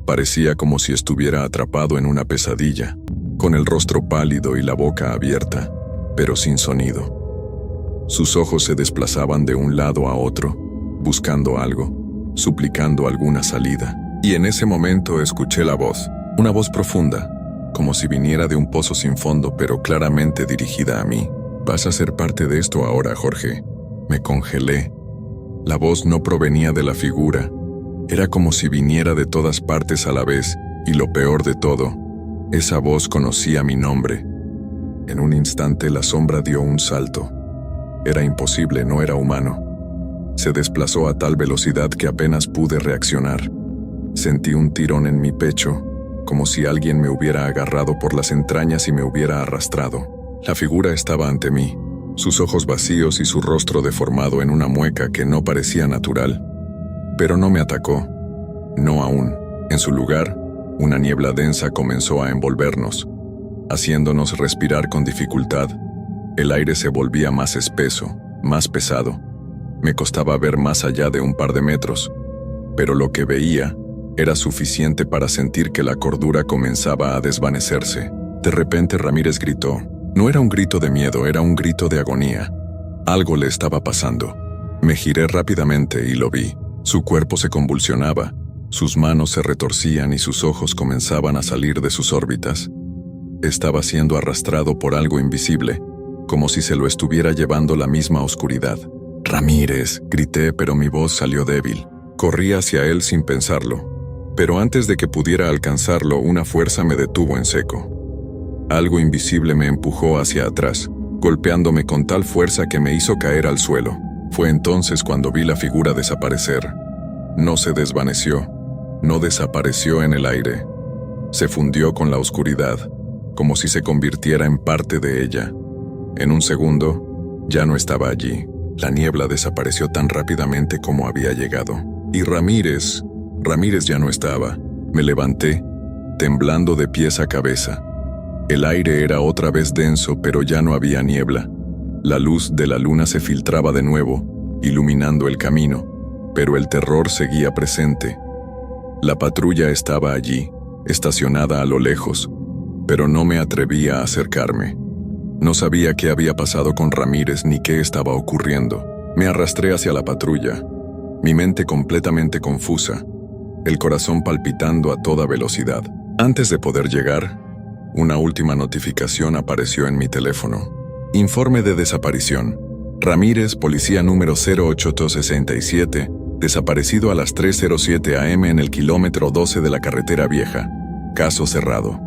Parecía como si estuviera atrapado en una pesadilla, con el rostro pálido y la boca abierta, pero sin sonido. Sus ojos se desplazaban de un lado a otro, buscando algo, suplicando alguna salida. Y en ese momento escuché la voz, una voz profunda, como si viniera de un pozo sin fondo, pero claramente dirigida a mí. «Vas a ser parte de esto ahora, Jorge». Me congelé. La voz no provenía de la figura. Era como si viniera de todas partes a la vez, y lo peor de todo, esa voz conocía mi nombre. En un instante la sombra dio un salto. Era imposible, no era humano. Se desplazó a tal velocidad que apenas pude reaccionar. Sentí un tirón en mi pecho, como si alguien me hubiera agarrado por las entrañas y me hubiera arrastrado. La figura estaba ante mí, sus ojos vacíos y su rostro deformado en una mueca que no parecía natural. Pero no me atacó. No aún. En su lugar, una niebla densa comenzó a envolvernos, haciéndonos respirar con dificultad. El aire se volvía más espeso, más pesado. Me costaba ver más allá de un par de metros, pero lo que veía era suficiente para sentir que la cordura comenzaba a desvanecerse. De repente Ramírez gritó. No era un grito de miedo, era un grito de agonía. Algo le estaba pasando. Me giré rápidamente y lo vi. Su cuerpo se convulsionaba, sus manos se retorcían y sus ojos comenzaban a salir de sus órbitas. Estaba siendo arrastrado por algo invisible, como si se lo estuviera llevando la misma oscuridad. «Ramírez», grité, pero mi voz salió débil. Corrí hacia él sin pensarlo, pero antes de que pudiera alcanzarlo, una fuerza me detuvo en seco. Algo invisible me empujó hacia atrás, golpeándome con tal fuerza que me hizo caer al suelo. Fue entonces cuando vi la figura desaparecer. No se desvaneció, no desapareció en el aire. Se fundió con la oscuridad, como si se convirtiera en parte de ella. En un segundo, ya no estaba allí. La niebla desapareció tan rápidamente como había llegado. Y Ramírez ya no estaba. Me levanté, temblando de pies a cabeza. El aire era otra vez denso, pero ya no había niebla. La luz de la luna se filtraba de nuevo, iluminando el camino, pero el terror seguía presente. La patrulla estaba allí, estacionada a lo lejos, pero no me atrevía a acercarme. No sabía qué había pasado con Ramírez ni qué estaba ocurriendo. Me arrastré hacia la patrulla, mi mente completamente confusa, el corazón palpitando a toda velocidad. Antes de poder llegar, una última notificación apareció en mi teléfono. Informe de desaparición. Ramírez, policía número 08267, desaparecido a las 3:07 am en el kilómetro 12 de la carretera vieja. Caso cerrado.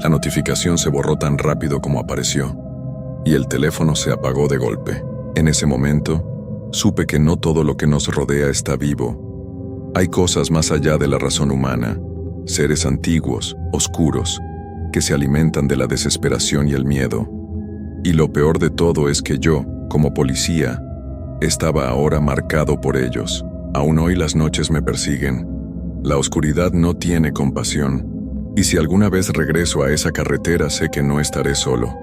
La notificación se borró tan rápido como apareció, y el teléfono se apagó de golpe. En ese momento, supe que no todo lo que nos rodea está vivo. Hay cosas más allá de la razón humana, seres antiguos, oscuros, que se alimentan de la desesperación y el miedo. Y lo peor de todo es que yo, como policía, estaba ahora marcado por ellos. Aún hoy las noches me persiguen. La oscuridad no tiene compasión, y si alguna vez regreso a esa carretera sé que no estaré solo.